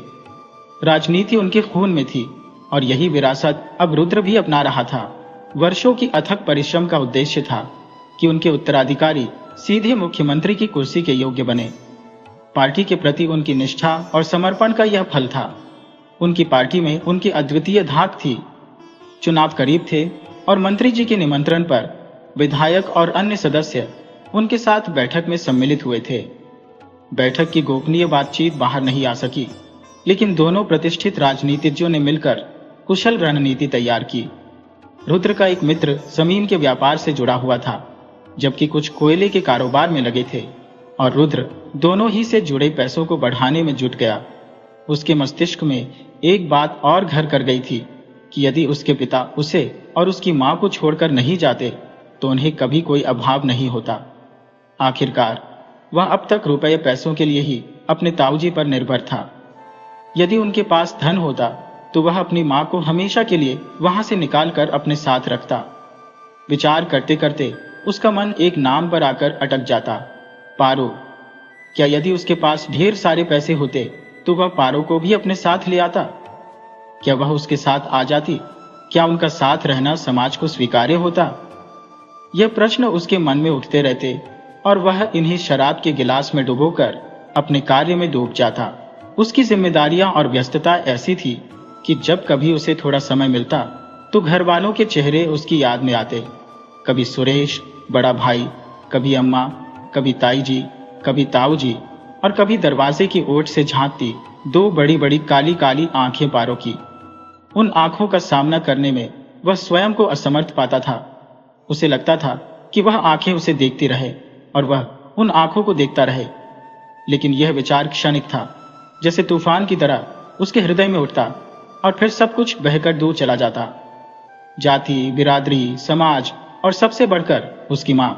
राजनीति उनके खून में थी और यही विरासत अब रुद्र भी अपना रहा था। वर्षों की अथक परिश्रम का उद्देश्य था कि उनके उत्तराधिकारी सीधे मुख्यमंत्री की कुर्सी के योग्य बने। पार्टी के प्रति उनकी निष्ठा और समर्पण का यह फल था। उनकी पार्टी में उनकी अद्वितीय धाक थी। चुनाव करीब थे और मंत्री जी के निमंत्रण पर विधायक और अन्य सदस्य उनके साथ बैठक में सम्मिलित हुए थे। बैठक की गोपनीय बातचीत बाहर नहीं आ सकी, लेकिन दोनों प्रतिष्ठित राजनीतिज्ञों ने मिलकर कुशल रणनीति तैयार की। रुद्र का एक मित्र जमीन के व्यापार से जुड़ा हुआ था, जबकि कुछ कोयले के कारोबार में लगे थे, और रुद्र दोनों ही से जुड़े पैसों को बढ़ाने में जुट गया। उसके मस्तिष्क में एक बात और घर कर गई थी कि यदि उसके पिता उसे और उसकी मां को छोड़कर नहीं जाते तो उन्हें कभी कोई अभाव नहीं होता। आखिरकार वह अब तक रुपये पैसों के लिए ही अपने ताऊजी पर निर्भर था। यदि उनके पास धन होता तो वह अपनी मां को हमेशा के लिए वहां से निकालकर अपने साथ रखता। विचार करते करते उसका मन एक नाम पर आकर अटक जाता, पारो। क्या यदि उसके पास ढेर सारे पैसे होते तो वह पारो को भी अपने साथ ले आता? क्या वह उसके साथ आ जाती? क्या उनका साथ रहना समाज को स्वीकार्य होता? यह प्रश्न उसके मन में उठते रहते और वह इन्हें शराब के गिलास में डुबोकर अपने कार्य में डूब जाता। उसकी जिम्मेदारियां और व्यस्तता ऐसी थी कि जब कभी उसे थोड़ा समय मिलता तो घर वालों के चेहरे उसकी याद में आते। कभी सुरेश बड़ा भाई, कभी अम्मा, कभी ताई जी, कभी ताऊ जी, और कभी दरवाजे की ओट से झांकती दो बड़ी बड़ी काली काली आंखें पारो की। उन आंखों का सामना करने में वह स्वयं को असमर्थ पाता था। उसे लगता था कि वह आंखें उसे देखती रहे और वह उन आंखों को देखता रहे। लेकिन यह विचार क्षणिक था, जैसे तूफान की तरह उसके हृदय में उठता और फिर सब कुछ बहकर दूर चला जाता। जाति, बिरादरी, समाज और सबसे बढ़कर उसकी मां,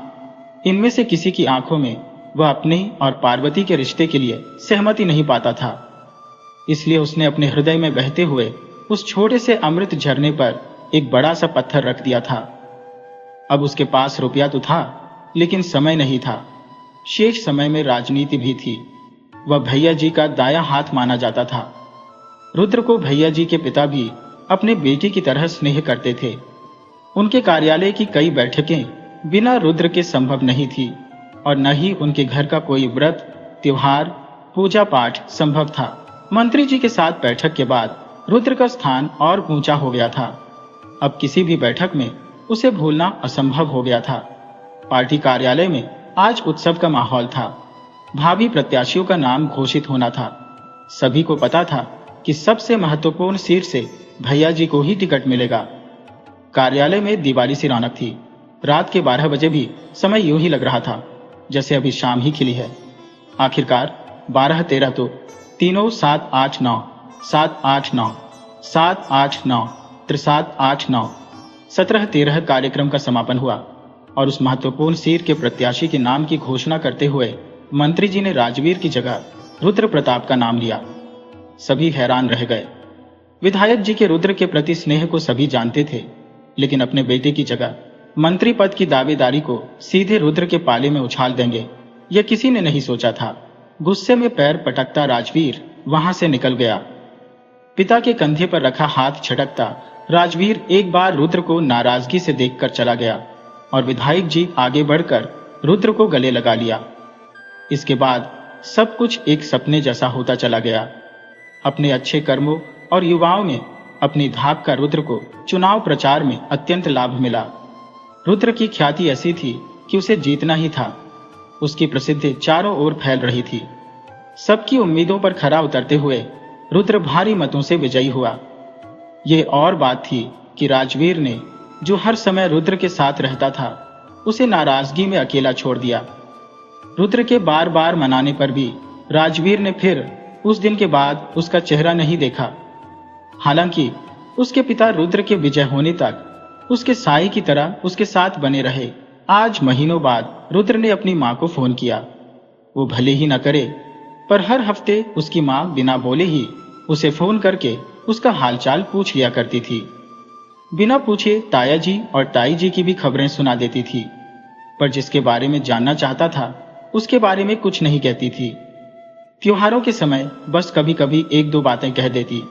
इनमें से किसी की आंखों में वह अपने और पार्वती के रिश्ते के लिए सहमति नहीं पाता था। इसलिए उसने अपने हृदय में बहते हुए उस छोटे से अमृत झरने पर एक बड़ा सा पत्थर रख दिया था। अब उसके पास रुपया तो था, लेकिन समय नहीं था। शेष समय में राजनीति भी थी। वह भैया जी का दायां हाथ माना जाता था। रुद्र को भैया जी के पिता भी अपने बेटे की तरह स्नेह करते थे। उनके कार्यालय की कई बैठकें बिना रुद्र के संभव नहीं थी और न ही उनके घर का कोई व्रत, त्योहार, पूजा पाठ संभव था। मंत्री जी के साथ बैठक के बाद रुद्र का स्थान और ऊंचा हो गया था। अब किसी भी बैठक में उसे भूलना असंभव हो गया था। पार्टी कार्यालय में आज उत्सव का माहौल था। भावी प्रत्याशियों का नाम घोषित होना था। सभी को पता था कि सबसे महत्वपूर्ण सीट से भैया जी को ही टिकट मिलेगा। कार्यालय में दिवाली सी रौनक थी। रात के 12 बजे भी समय यूं ही लग रहा था जैसे अभी शाम ही खिली है। आखिरकार 12-13 तो तीनों 7-8-9, 7-8-9, 7-8-9, 7-8-9, 17-13 कार्यक्रम का समापन हुआ और उस महत्वपूर्ण सीट के प्रत्याशी के नाम की घोषणा करते हुए मंत्री जी ने राजवीर की जगह रुद्र प्रताप का नाम लिया। सभी हैरान रह गए। विधायक जी के रुद्र के प्रति स्नेह को सभी जानते थे, लेकिन अपने बेटे की जगह मंत्री पद की दावेदारी को सीधे रुद्र के पाले में उछाल देंगे, यह किसी ने नहीं सोचा था। गुस्से में पैर पटकता राजवीर वहां से निकल गया। पिता के कंधे पर रखा हाथ झटकता राजवीर एक बार रुद्र को नाराजगी से देखकर चला गया और विधायक जी आगे बढ़कर रुद्र को गले लगा लिया। इसके बाद सब कुछ एक सपने जैसा होता चला गया। अपने अच्छे कर्मों और युवाओं में अपनी धाक का रुद्र को चुनाव प्रचार में अत्यंत लाभ मिला। रुद्र की ख्याति ऐसी थी कि उसे जीतना ही था। उसकी प्रसिद्धि चारों ओर फैल रही थी। सबकी उम्मीदों पर खरा उतरते हुए रुद्र भारी मतों से विजयी हुआ। यह और बात थी कि राजवीर ने, जो हर समय रुद्र के साथ रहता था, उसे नाराजगी में अकेला छोड़ दिया। रुद्र के बार बार मनाने पर भी राजवीर ने फिर उस दिन के बाद उसका चेहरा नहीं देखा। हालांकि उसके पिता रुद्र के विजय होने तक उसके साई की तरह उसके साथ बने रहे। आज महीनों बाद रुद्र ने अपनी मां को फोन किया। वो भले ही न करे, पर हर हफ्ते उसकी मां बिना बोले ही उसे फोन करके उसका हालचाल पूछ लिया करती थी। बिना पूछे ताया जी और ताई जी की भी खबरें सुना देती थी, पर जिसके बारे में जानना चाहता था उसके बारे में कुछ नहीं कहती थी। त्योहारों के समय बस कभी कभी एक दो बातें कह देती,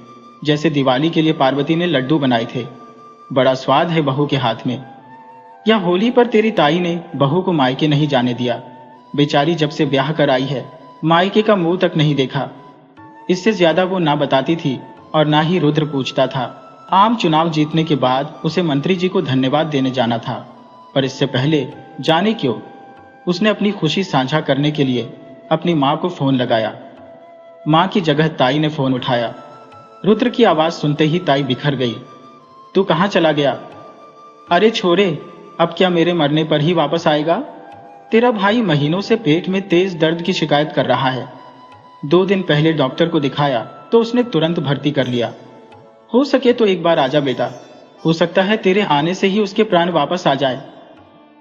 जैसे दिवाली के लिए पार्वती ने लड्डू बनाए थे, बड़ा स्वाद है बहू के हाथ में। या होली पर तेरी ताई ने बहू को मायके नहीं जाने दिया, बेचारी जब से ब्याह कर आई है मायके का मुंह तक नहीं देखा। इससे ज्यादा वो ना बताती थी और ना ही रुद्र पूछता था। आम चुनाव जीतने के बाद उसे मंत्री जी को धन्यवाद देने जाना था, पर इससे पहले जाने क्यों उसने अपनी खुशी साझा करने के लिए अपनी मां को फोन लगाया। मां की जगह ताई ने फोन उठाया। रुद्र की आवाज सुनते ही ताई बिखर गई। तू कहां चला गया? अरे छोरे, अब क्या मेरे मरने पर ही वापस आएगा? तेरा भाई महीनों से पेट में तेज दर्द की शिकायत कर रहा है। 2 दिन पहले डॉक्टर को दिखाया तो उसने तुरंत भर्ती कर लिया। हो सके तो एक बार आजा बेटा, हो सकता है तेरे आने से ही उसके प्राण वापस आ जाए।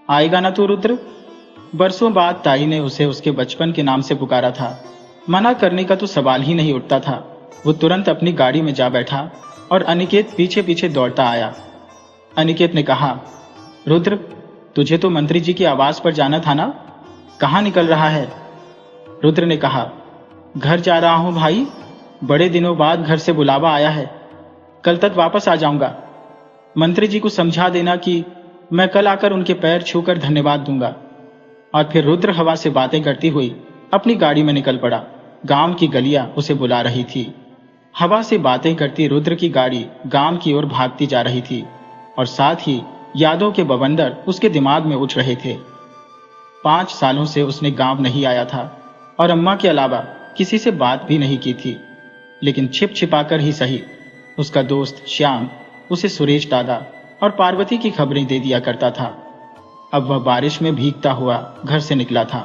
आएगा ना तू रुद्र? बरसों बाद ताई ने उसे उसके बचपन के नाम से पुकारा था। मना करने का तो सवाल ही नहीं उठता था। वो तुरंत अपनी गाड़ी में जा बैठा और अनिकेत पीछे पीछे दौड़ता आया। अनिकेत ने कहा, रुद्र, तुझे तो मंत्री जी की आवाज पर जाना था ना, कहाँ निकल रहा है? रुद्र ने कहा, घर जा रहा हूं भाई, बड़े दिनों बाद घर से बुलावा आया है, कल तक वापस आ जाऊंगा। मंत्री जी को समझा देना कि मैं कल आकर उनके पैर छूकर धन्यवाद दूंगा। और फिर रुद्र हवा से बातें करती हुई अपनी गाड़ी में निकल पड़ा। गांव की गलियां उसे बुला रही थी। हवा से बातें करती रुद्र की गाड़ी गांव की ओर भागती जा रही थी और साथ ही यादों के बवंडर उसके दिमाग में उठ रहे थे। 5 सालों से उसने गांव नहीं आया था और अम्मा के अलावा किसी से बात भी नहीं की थी, लेकिन छिप छिपाकर ही सही उसका दोस्त श्याम उसे सुरेश दादा और पार्वती की खबरें दे दिया करता था। अब वह बारिश में भीगता हुआ घर से निकला था।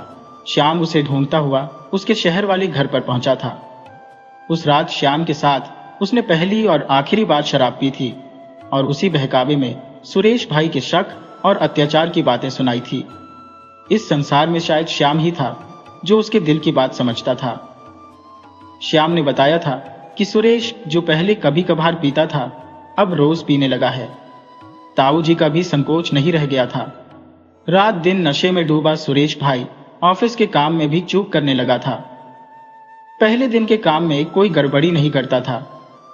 श्याम उसे ढूंढता हुआ उसके शहर वाले घर पर पहुंचा था। उस रात श्याम के साथ उसने पहली और आखिरी बार शराब पी थी और उसी बहकावे में सुरेश भाई के शक और अत्याचार की बातें सुनाई थी। इस संसार में शायद श्याम ही था जो उसके दिल की बात समझता था। श्याम ने बताया था कि सुरेश, जो पहले कभी कभार पीता था, अब रोज पीने लगा है। ताऊ जी का भी संकोच नहीं रह गया था। रात दिन नशे में डूबा सुरेश भाई ऑफिस के काम में भी चूक करने लगा था। पहले दिन के काम में कोई गड़बड़ी नहीं करता था,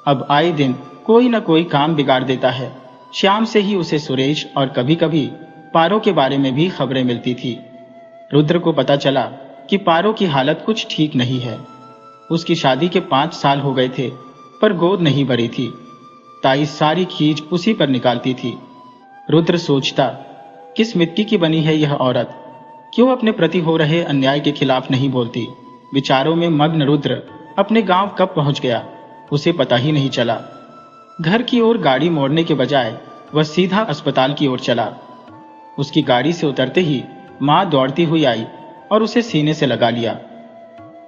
अब आए दिन कोई न कोई काम बिगाड़ देता है। श्याम से ही उसे सुरेश और कभी कभी पारो के बारे में भी खबरें मिलती थी। रुद्र को पता चला कि पारो की हालत कुछ ठीक नहीं है। उसकी शादी के 5 साल हो गए थे, पर गोद नहीं भरी थी। ताई सारी खींच उसी पर निकालती थी। रुद्र सोचता, किस मिट्टी की बनी है यह औरत, क्यों अपने प्रति हो रहे अन्याय के खिलाफ नहीं बोलती। विचारों में मग्न रुद्र अपने गांव कब पहुंच गया, उसे पता ही नहीं चला। घर की ओर गाड़ी मोड़ने के बजाय वह सीधा अस्पताल की ओर चला। उसकी गाड़ी से उतरते ही मां दौड़ती हुई आई और उसे सीने से लगा लिया।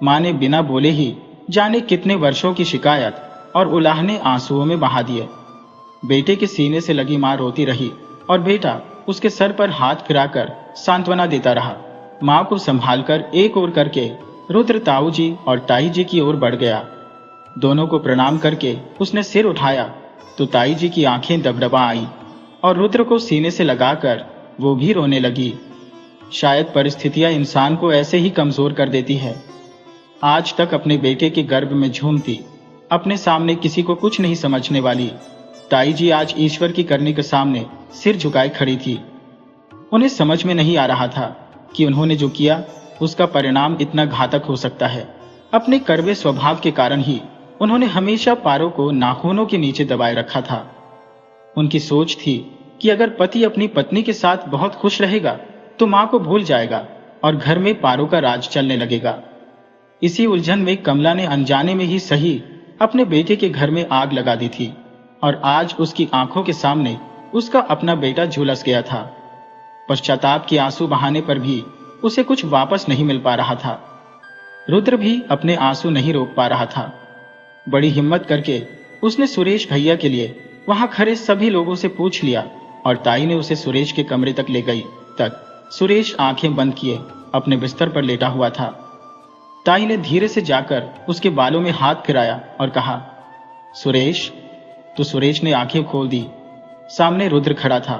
मां ने बिना बोले ही जाने कितने वर्षों की शिकायत और उलाहने आंसुओं में बहा दिए। बेटे के सीने से लगी मां रोती रही और बेटा उसके सर पर हाथ फिराकर सांत्वना देता रहा। मां को संभालकर एक ओर करके रुद्र ताऊ जी और ताई जी की ओर बढ़ गया। दोनों को प्रणाम करके उसने सिर उठाया तो ताई जी की आंखें दबदबा आई और रुद्र को सीने से लगाकर वो भी रोने लगी। शायद परिस्थितियां इंसान को ऐसे ही कमजोर कर देती है। आज तक अपने बेटे के गर्भ में झूमती, अपने सामने किसी को कुछ नहीं समझने वाली ताई जी आज ईश्वर की करनी के सामने सिर झुकाए खड़ी थी। उन्हें समझ में नहीं आ रहा था कि उन्होंने जो किया उसका परिणाम इतना घातक हो सकता है। अपने कड़वे स्वभाव के कारण ही उन्होंने हमेशा पारो को नाखूनों के नीचे दबाए रखा था। उनकी सोच थी कि अगर पति अपनी पत्नी के साथ बहुत खुश रहेगा तो मां को भूल जाएगा और घर में पारो का राज चलने लगेगा। इसी उलझन में कमला ने अनजाने में ही सही अपने बेटे के घर में आग लगा दी थी और आज उसकी आंखों के सामने उसका अपना बेटा झुलस गया था। पश्चाताप के आंसू बहाने पर भी उसे कुछ वापस नहीं मिल पा रहा था। रुद्र भी अपने आंसू नहीं रोक पा रहा था। बड़ी हिम्मत करके उसने सुरेश भैया के लिए वहां खड़े सभी लोगों से पूछ लिया और ताई ने उसे सुरेश के कमरे तक ले गई। तक सुरेश आंखें बंद किए अपने बिस्तर पर लेटा हुआ था। ताई ने धीरे से जाकर उसके बालों में हाथ फिराया और कहा, सुरेश। तो सुरेश ने आंखें खोल दी। सामने रुद्र खड़ा था।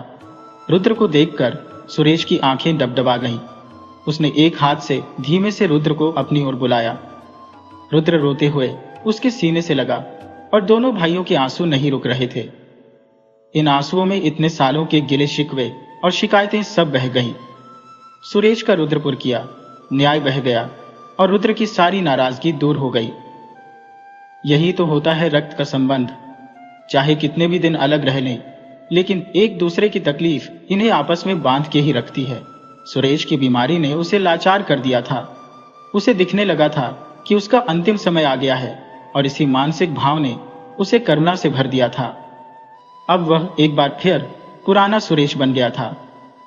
रुद्र को देखकर सुरेश की आंखें डबडबा गईं। उसने एक हाथ से धीमे से रुद्र को अपनी ओर बुलाया। रुद्र रोते हुए उसके सीने से लगा और दोनों भाइयों के आंसू नहीं रुक रहे थे। इन आंसुओं में इतने सालों के गिले शिकवे और शिकायतें सब बह गईं। सुरेश का रुद्रपुर किया न्याय बह गया और रुद्र की सारी नाराजगी दूर हो गई। यही तो होता है रक्त का संबंध। चाहे कितने भी दिन अलग रह लें, लेकिन एक दूसरे की तकलीफ इन्हें आपस में बांध के ही रखती है। सुरेश की बीमारी ने उसे लाचार कर दिया था। उसे दिखने लगा था कि उसका अंतिम समय आ गया है और इसी मानसिक भाव ने उसे करुणा से भर दिया था। अब वह एक बार फिर पुराना सुरेश बन गया था,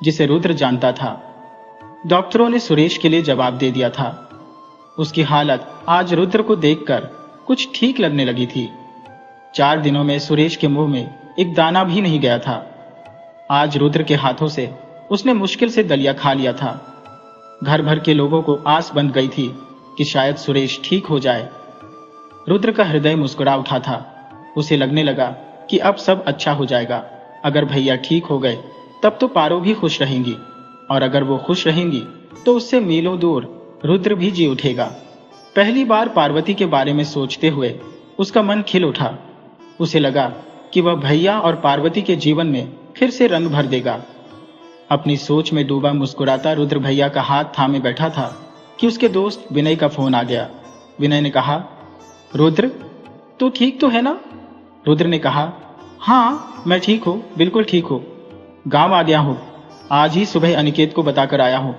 जिसे रुद्र जानता था। डॉक्टरों ने सुरेश के लिए जवाब दे दिया था। उसकी हालत आज रुद्र को देखकर कुछ ठीक लगने लगी थी। 4 दिनों में सुरेश के मुंह में एक दाना भी नहीं गया था। आज रुद्र के हाथों से उसने मुश्किल से दलिया खा लिया था। घर भर के लोगों को आस बंध गई थी कि शायद सुरेश ठीक हो जाए। रुद्र का हृदय मुस्कुरा उठा था। उसे लगने लगा कि अब सब अच्छा हो जाएगा। अगर भैया ठीक हो गए तब तो पारो भी खुश रहेंगी, और अगर वो खुश रहेंगी तो उससे मीलों दूर रुद्र भी जी उठेगा। पहली बार पार्वती के बारे में सोचते हुए उसका मन खिल उठा। उसे लगा कि वह भैया और पार्वती के जीवन में फिर से रंग भर देगा। अपनी सोच में डूबा मुस्कुराता रुद्र भैया का हाथ थामे बैठा था कि उसके दोस्त विनय का फोन आ गया। विनय ने कहा, रुद्र तू ठीक तो है ना? रुद्र ने कहा, हाँ मैं ठीक हूँ, बिल्कुल ठीक हूँ। गांव आ गया हूँ। आज ही सुबह अनिकेत को बताकर आया हूँ।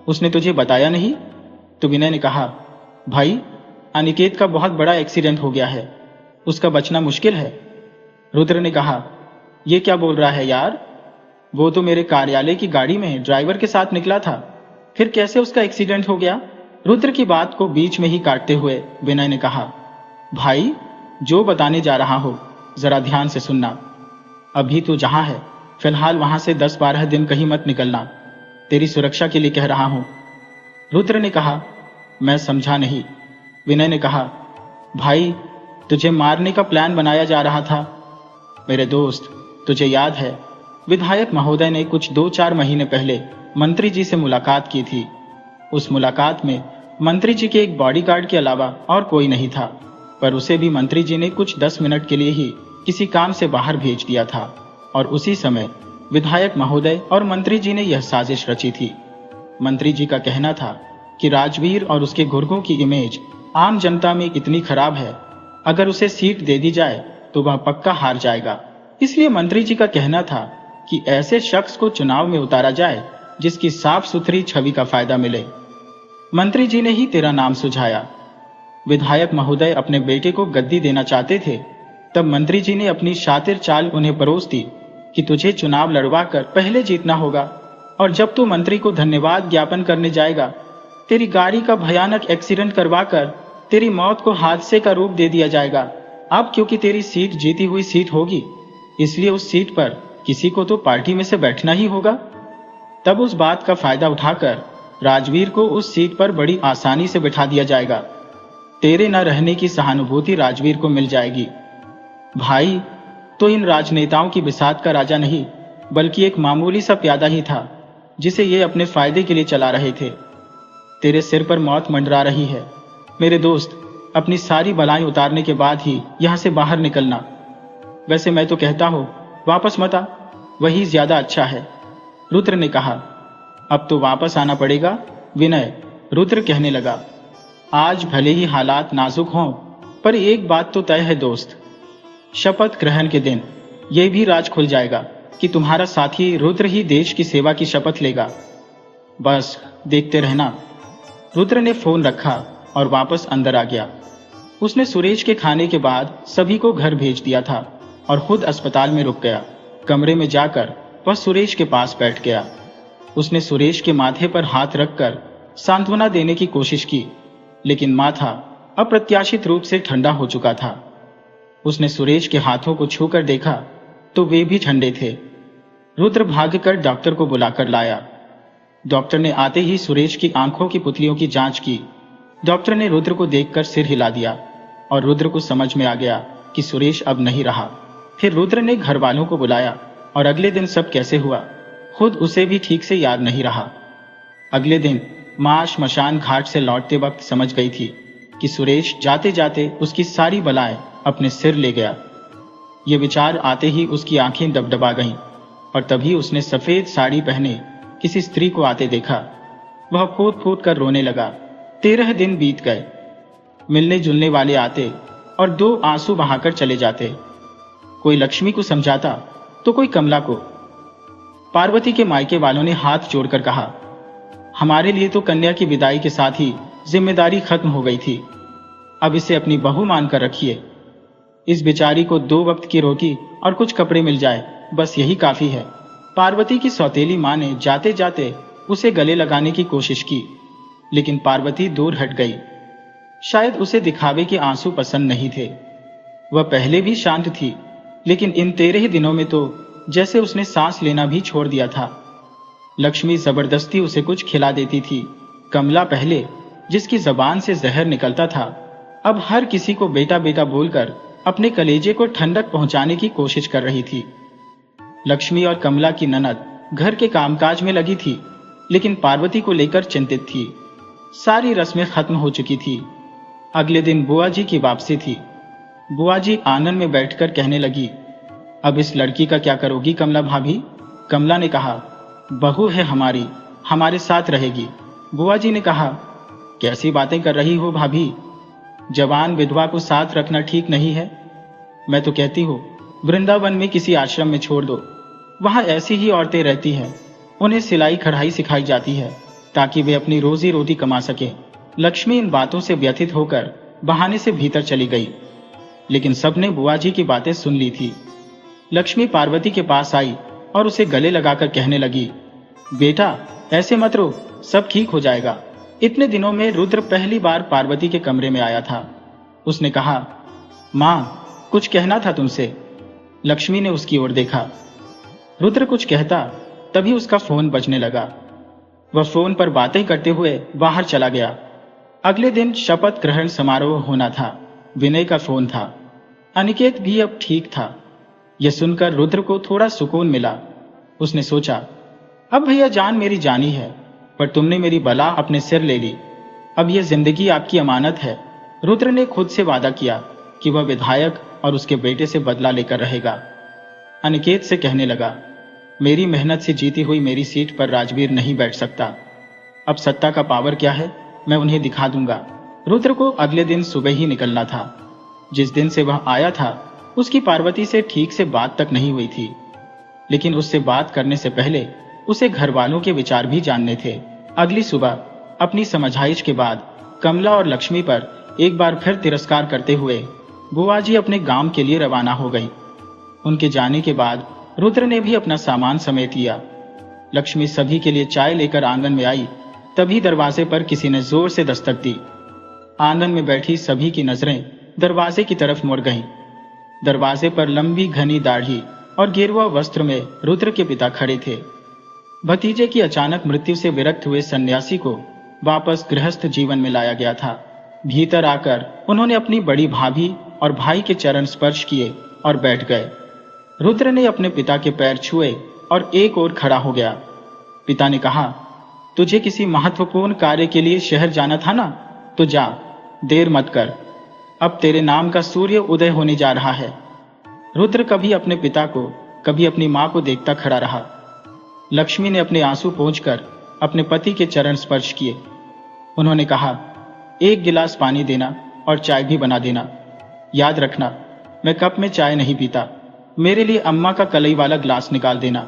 उसने तुझे बताया नहीं? तो विनय ने कहा, भाई अनिकेत का बहुत बड़ा एक्सीडेंट हो गया है, उसका बचना मुश्किल है। रुद्र ने कहा, ये क्या बोल रहा है यार? वो तो मेरे कार्यालय की गाड़ी में ड्राइवर के साथ निकला था, फिर कैसे उसका एक्सीडेंट हो गया? रुद्र की बात को बीच में ही काटते हुए विनय ने कहा, भाई जो बताने जा रहा हो जरा ध्यान से सुनना। अभी तू जहां है फिलहाल वहां से 10-12 दिन कहीं मत निकलना। तेरी सुरक्षा के लिए कह रहा हूं। रुद्र ने कहा, मैं समझा नहीं। विनय ने कहा, भाई तुझे मारने का प्लान बनाया जा रहा था। मेरे दोस्त तुझे याद है विधायक महोदय ने कुछ 2-4 महीने पहले मंत्री जी से मुलाकात की थी। उस मुलाकात में मंत्री जी के एक बॉडीगार्ड के अलावा और कोई नहीं था, पर उसे भी मंत्री जी ने कुछ 10 मिनट के लिए ही किसी काम से बाहर भेज दिया था और उसी समय विधायक महोदय और मंत्री जी ने यह साजिश रची थी। मंत्री जी का कहना था कि राजवीर और उसके गुर्गों की इमेज आम जनता में इतनी खराब है, अगर उसे सीट दे दी जाए तो वह पक्का हार जाएगा। इसलिए मंत्री जी का कहना था कि ऐसे शख्स को चुनाव में उतारा जाए जिसकी साफ सुथरी छवि का फायदा मिले। मंत्री जी ने ही तेरा नाम सुझाया। विधायक महोदय अपने बेटे को गद्दी देना चाहते थे। तब मंत्री जी ने अपनी शातिर चाल उन्हें परोस दी कि तुझे चुनाव लड़वा कर पहले जीतना होगा, और जब तू मंत्री को धन्यवाद ज्ञापन करने जाएगा, तेरी गाड़ी का भयानक एक्सीडेंट करवाकर तेरी मौत को हादसे का रूप दे दिया जाएगा। अब क्योंकि तेरी सीट जीती हुई सीट होगी, इसलिए उस सीट पर किसी को तो पार्टी में से बैठना ही होगा। तब उस बात का फायदा उठाकर राजवीर को उस सीट पर बड़ी आसानी से बिठा दिया जाएगा। तेरे न रहने की सहानुभूति राजवीर को मिल जाएगी। भाई तो इन राजनेताओं की बिसात का राजा नहीं, बल्कि एक मामूली सा प्यादा ही था, जिसे ये अपने फायदे के लिए चला रहे थे। तेरे सिर पर मौत मंडरा रही है। मेरे दोस्त, अपनी सारी बलाएं उतारने के बाद ही यहां से बाहर निकलना। वैसे मैं तो कहता हूं वापस मत आ, वही ज्यादा अच्छा है। रुद्र ने कहा। अब तो वापस आना पड़ेगा विनय, रुद्र कहने लगा। आज भले ही हालात नाजुक हों, पर एक बात तो तय है दोस्त, शपथ ग्रहण के दिन यह भी राज खुल जाएगा कि तुम्हारा साथी रुद्र ही देश की सेवा की शपथ लेगा। बस देखते रहना। रुद्र ने फोन रखा और वापस अंदर आ गया। उसने सुरेश के खाने के बाद सभी को घर भेज दिया था और खुद अस्पताल में रुक गया। कमरे में जाकर वह सुरेश के पास बैठ गया। उसने सुरेश के माथे पर हाथ रखकर सांत्वना देने की कोशिश की, लेकिन माथा अप्रत्याशित रूप से ठंडा हो चुका था। उसने सुरेश के हाथों को छूकर देखा तो वे भी ठंडे थे। रुद्र भागकर डॉक्टर को बुलाकर लाया। डॉक्टर ने आते ही सुरेश की आंखों की पुतलियों की जांच की। डॉक्टर ने रुद्र को देखकर सिर हिला दिया और रुद्र को समझ में आ गया कि सुरेश अब नहीं रहा। फिर रुद्र ने घर वालों को बुलाया और अगले दिन सब कैसे हुआ खुद उसे भी ठीक से याद नहीं रहा। अगले दिन मां श्मशान घाट से लौटते वक्त समझ गई थी कि सुरेश जाते जाते उसकी सारी बलाएं अपने सिर ले गया। ये विचार आते ही उसकी आंखें डबडबा गईं और तभी उसने सफेद साड़ी पहने किसी स्त्री को आते देखा। वह फूट फूट कर रोने लगा। 13 दिन बीत गए। मिलने जुलने वाले आते और 2 आंसू बहाकर चले जाते। कोई लक्ष्मी को समझाता तो कोई कमला को। पार्वती के मायके वालों ने हाथ जोड़कर कहा, हमारे लिए तो कन्या की विदाई के साथ ही जिम्मेदारी खत्म हो गई थी, अब इसे अपनी बहू मानकर रखिए। इस बेचारी को 2 वक्त की रोटी और कुछ कपड़े मिल जाए, बस यही काफी है। पार्वती की सौतेली मां ने जाते जाते उसे गले लगाने की कोशिश की, लेकिन पार्वती दूर हट गई। शायद उसे दिखावे के आंसू पसंद नहीं थे। वह पहले भी शांत थी, लेकिन इन 13 दिनों में तो जैसे उसने सांस लेना भी छोड़ दिया था। लक्ष्मी जबरदस्ती उसे कुछ खिला देती थी। कमला पहले जिसकी जबान से जहर निकलता था, अब हर किसी को बेटा बेटा बोलकर अपने कलेजे को ठंडक पहुंचाने की कोशिश कर रही थी। लक्ष्मी और कमला की ननद घर के कामकाज में लगी थी, लेकिन पार्वती को लेकर चिंतित थी। सारी रस्में खत्म हो चुकी थी। अगले दिन बुआ जी की वापसी थी। बुआ जी आंगन में बैठकर कहने लगी, अब इस लड़की का क्या करोगी कमला भाभी? कमला ने कहा, बहू है हमारी, हमारे साथ रहेगी। बुआ जी ने कहा, कैसी बातें कर रही हो भाभी? जवान विधवा को साथ रखना ठीक नहीं है। मैं तो कहती हूँ वृंदावन में किसी आश्रम में छोड़ दो। वहां ऐसी ही औरतें रहती हैं, उन्हें सिलाई कढ़ाई सिखाई जाती है ताकि वे अपनी रोजी रोटी कमा सके। लक्ष्मी इन बातों से व्यथित होकर बहाने से भीतर चली गई, लेकिन सबने बुआ जी की बातें सुन ली थी। लक्ष्मी पार्वती के पास आई और उसे गले लगाकर कहने लगी, बेटा ऐसे मत रो, सब ठीक हो जाएगा। इतने दिनों में रुद्र पहली बार पार्वती के कमरे में आया था। उसने कहा, मां कुछ कहना था तुमसे। लक्ष्मी ने उसकी ओर देखा। रुद्र कुछ कहता तभी उसका फोन बजने लगा। वह फोन पर बातें करते हुए बाहर चला गया। अगले दिन शपथ ग्रहण समारोह होना था। विनय का फोन था। अनिकेत भी अब ठीक था। यह सुनकर रुद्र को थोड़ा सुकून मिला। उसने सोचा, अब भैया जान मेरी जानी है, पर तुमने मेरी बला अपने सिर ले ली। अब यह जिंदगी आपकी अमानत है। रुद्र ने खुद से वादा किया कि वह विधायक और उसके बेटे से बदला लेकर रहेगा। अनिकेत से कहने लगा, मेरी मेहनत से जीती हुई मेरी सीट पर राजवीर नहीं बैठ सकता। अब सत्ता का पावर क्या है मैं उन्हें दिखा दूंगा। रुद्र को अगले दिन सुबह ही निकलना था। जिस दिन से वह आया था उसकी पार्वती से ठीक से बात तक नहीं हुई थी, लेकिन उससे बात करने से पहले उसे घर वालों के विचार भी जानने थे। अगली सुबह अपनी समझाइश के बाद कमला और लक्ष्मी पर एक बार फिर तिरस्कार करते हुए बुआ जी अपने गांव के लिए रवाना हो गई। उनके जाने के बाद रुद्र ने भी अपना सामान समेट लिया। लक्ष्मी सभी के लिए चाय लेकर आंगन में आई, तभी दरवाजे पर किसी ने जोर से दस्तक दी। आंगन में बैठी सभी की नजरें दरवाजे की तरफ मुड़ गईं। दरवाजे पर लंबी घनी दाढ़ी और गेरुआ वस्त्र में रुद्र के पिता खड़े थे। भतीजे की अचानक मृत्यु से विरक्त हुए सन्यासी को वापस गृहस्थ जीवन में लाया गया था। भीतर आकर उन्होंने अपनी बड़ी भाभी और भाई के चरण स्पर्श किए और बैठ गए। रुद्र ने अपने पिता के पैर छुए और एक ओर खड़ा हो गया। पिता ने कहा, तुझे किसी महत्वपूर्ण कार्य के लिए शहर जाना था ना, तो जा, देर मत कर। अब तेरे नाम का सूर्य उदय होने जा रहा है। रुद्र कभी अपने पिता को कभी अपनी मां को देखता खड़ा रहा। लक्ष्मी ने अपने आंसू पोंछकर अपने पति के चरण स्पर्श किए। उन्होंने कहा, एक गिलास पानी देना और चाय भी बना देना। याद रखना, मैं कप में चाय नहीं पीता। मेरे लिए अम्मा का कलई वाला ग्लास निकाल देना।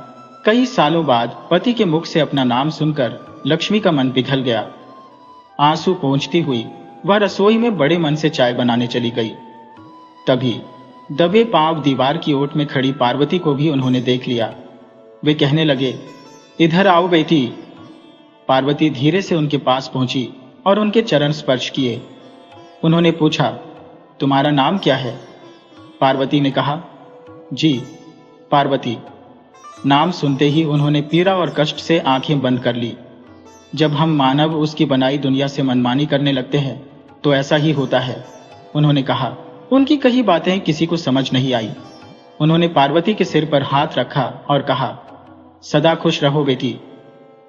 कई सालों बाद पति के मुख से अपना नाम सुनकर लक्ष्मी का मन पिघल गया। आंसू पोंछती हुई वह रसोई में बड़े मन से चाय बनाने चली गई। तभी दबे पांव दीवार की ओट में खड़ी पार्वती को भी उन्होंने देख लिया। वे कहने लगे, इधर आओ बेटी। पार्वती धीरे से उनके पास पहुंची और उनके चरण स्पर्श किए। उन्होंने पूछा, तुम्हारा नाम क्या है? पार्वती ने कहा, जी पार्वती। नाम सुनते ही उन्होंने पीड़ा और कष्ट से आंखें बंद कर ली। जब हम मानव उसकी बनाई दुनिया से मनमानी करने लगते हैं तो ऐसा ही होता है, उन्होंने कहा। उनकी कही बातें किसी को समझ नहीं आई। उन्होंने पार्वती के सिर पर हाथ रखा और कहा, सदा खुश रहो बेटी।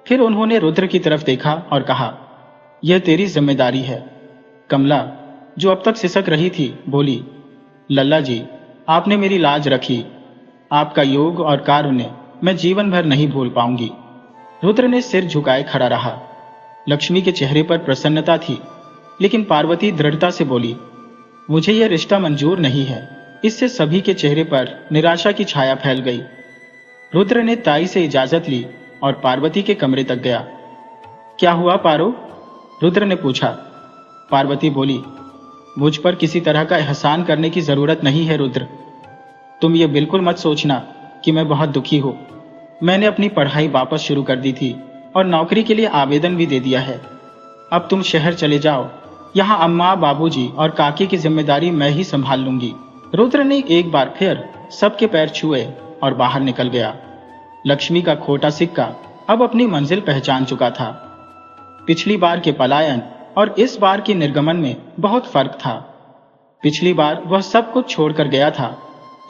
फिर उन्होंने रुद्र की तरफ देखा और कहा, यह तेरी जिम्मेदारी है। कमला, जो अब तक सिसक रही थी, बोली, लल्ला जी, आपने मेरी लाज रखी। आपका योग और कारुण्य मैं जीवन भर नहीं भूल पाऊंगी। रुद्र ने सिर झुकाए खड़ा रहा। लक्ष्मी के चेहरे पर प्रसन्नता थी, लेकिन पार्वती दृढ़ता से बोली, मुझे यह रिश्ता मंजूर नहीं है। इससे सभी के चेहरे पर निराशा की छाया फैल गई। रुद्र ने ताई से इजाजत ली और पार्वती के कमरे तक गया। क्या हुआ पारो? रुद्र ने पूछा। पार्वती बोली, मुझ पर किसी तरह का एहसान करने की जरूरत नहीं है रुद्र। तुम ये बिल्कुल मत सोचना कि मैं बहुत दुखी हूं। मैंने अपनी पढ़ाई वापस शुरू कर दी थी और नौकरी के लिए आवेदन भी दे दिया है। अब तुम शहर चले जाओ। यहाँ अम्मा, बाबूजी और काकी की जिम्मेदारी मैं ही संभाल लूंगी। रुद्र ने एक बार फिर सबके पैर छुए और बाहर निकल गया। लक्ष्मी का खोटा सिक्का अब अपनी मंजिल पहचान चुका था। पिछली बार के पलायन और इस बार के निर्गमन में बहुत फर्क था। पिछली बार वह सब कुछ छोड़कर गया था।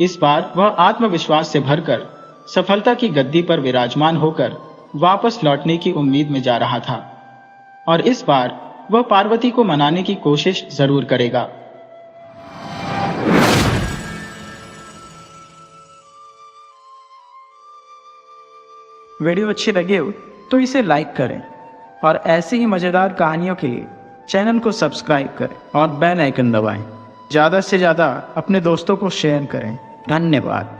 इस बार वह आत्मविश्वास से भरकर सफलता की गद्दी पर विराजमान होकर वापस लौटने की उम्मीद में जा रहा था। और इस बार वह पार्वती को मनाने की कोशिश जरूर करेगा। वीडियो अच्छी लगे हो तो इसे लाइक करें और ऐसी ही मज़ेदार कहानियों के लिए चैनल को सब्सक्राइब करें और बेल आइकन दबाएं। ज़्यादा से ज़्यादा अपने दोस्तों को शेयर करें। धन्यवाद।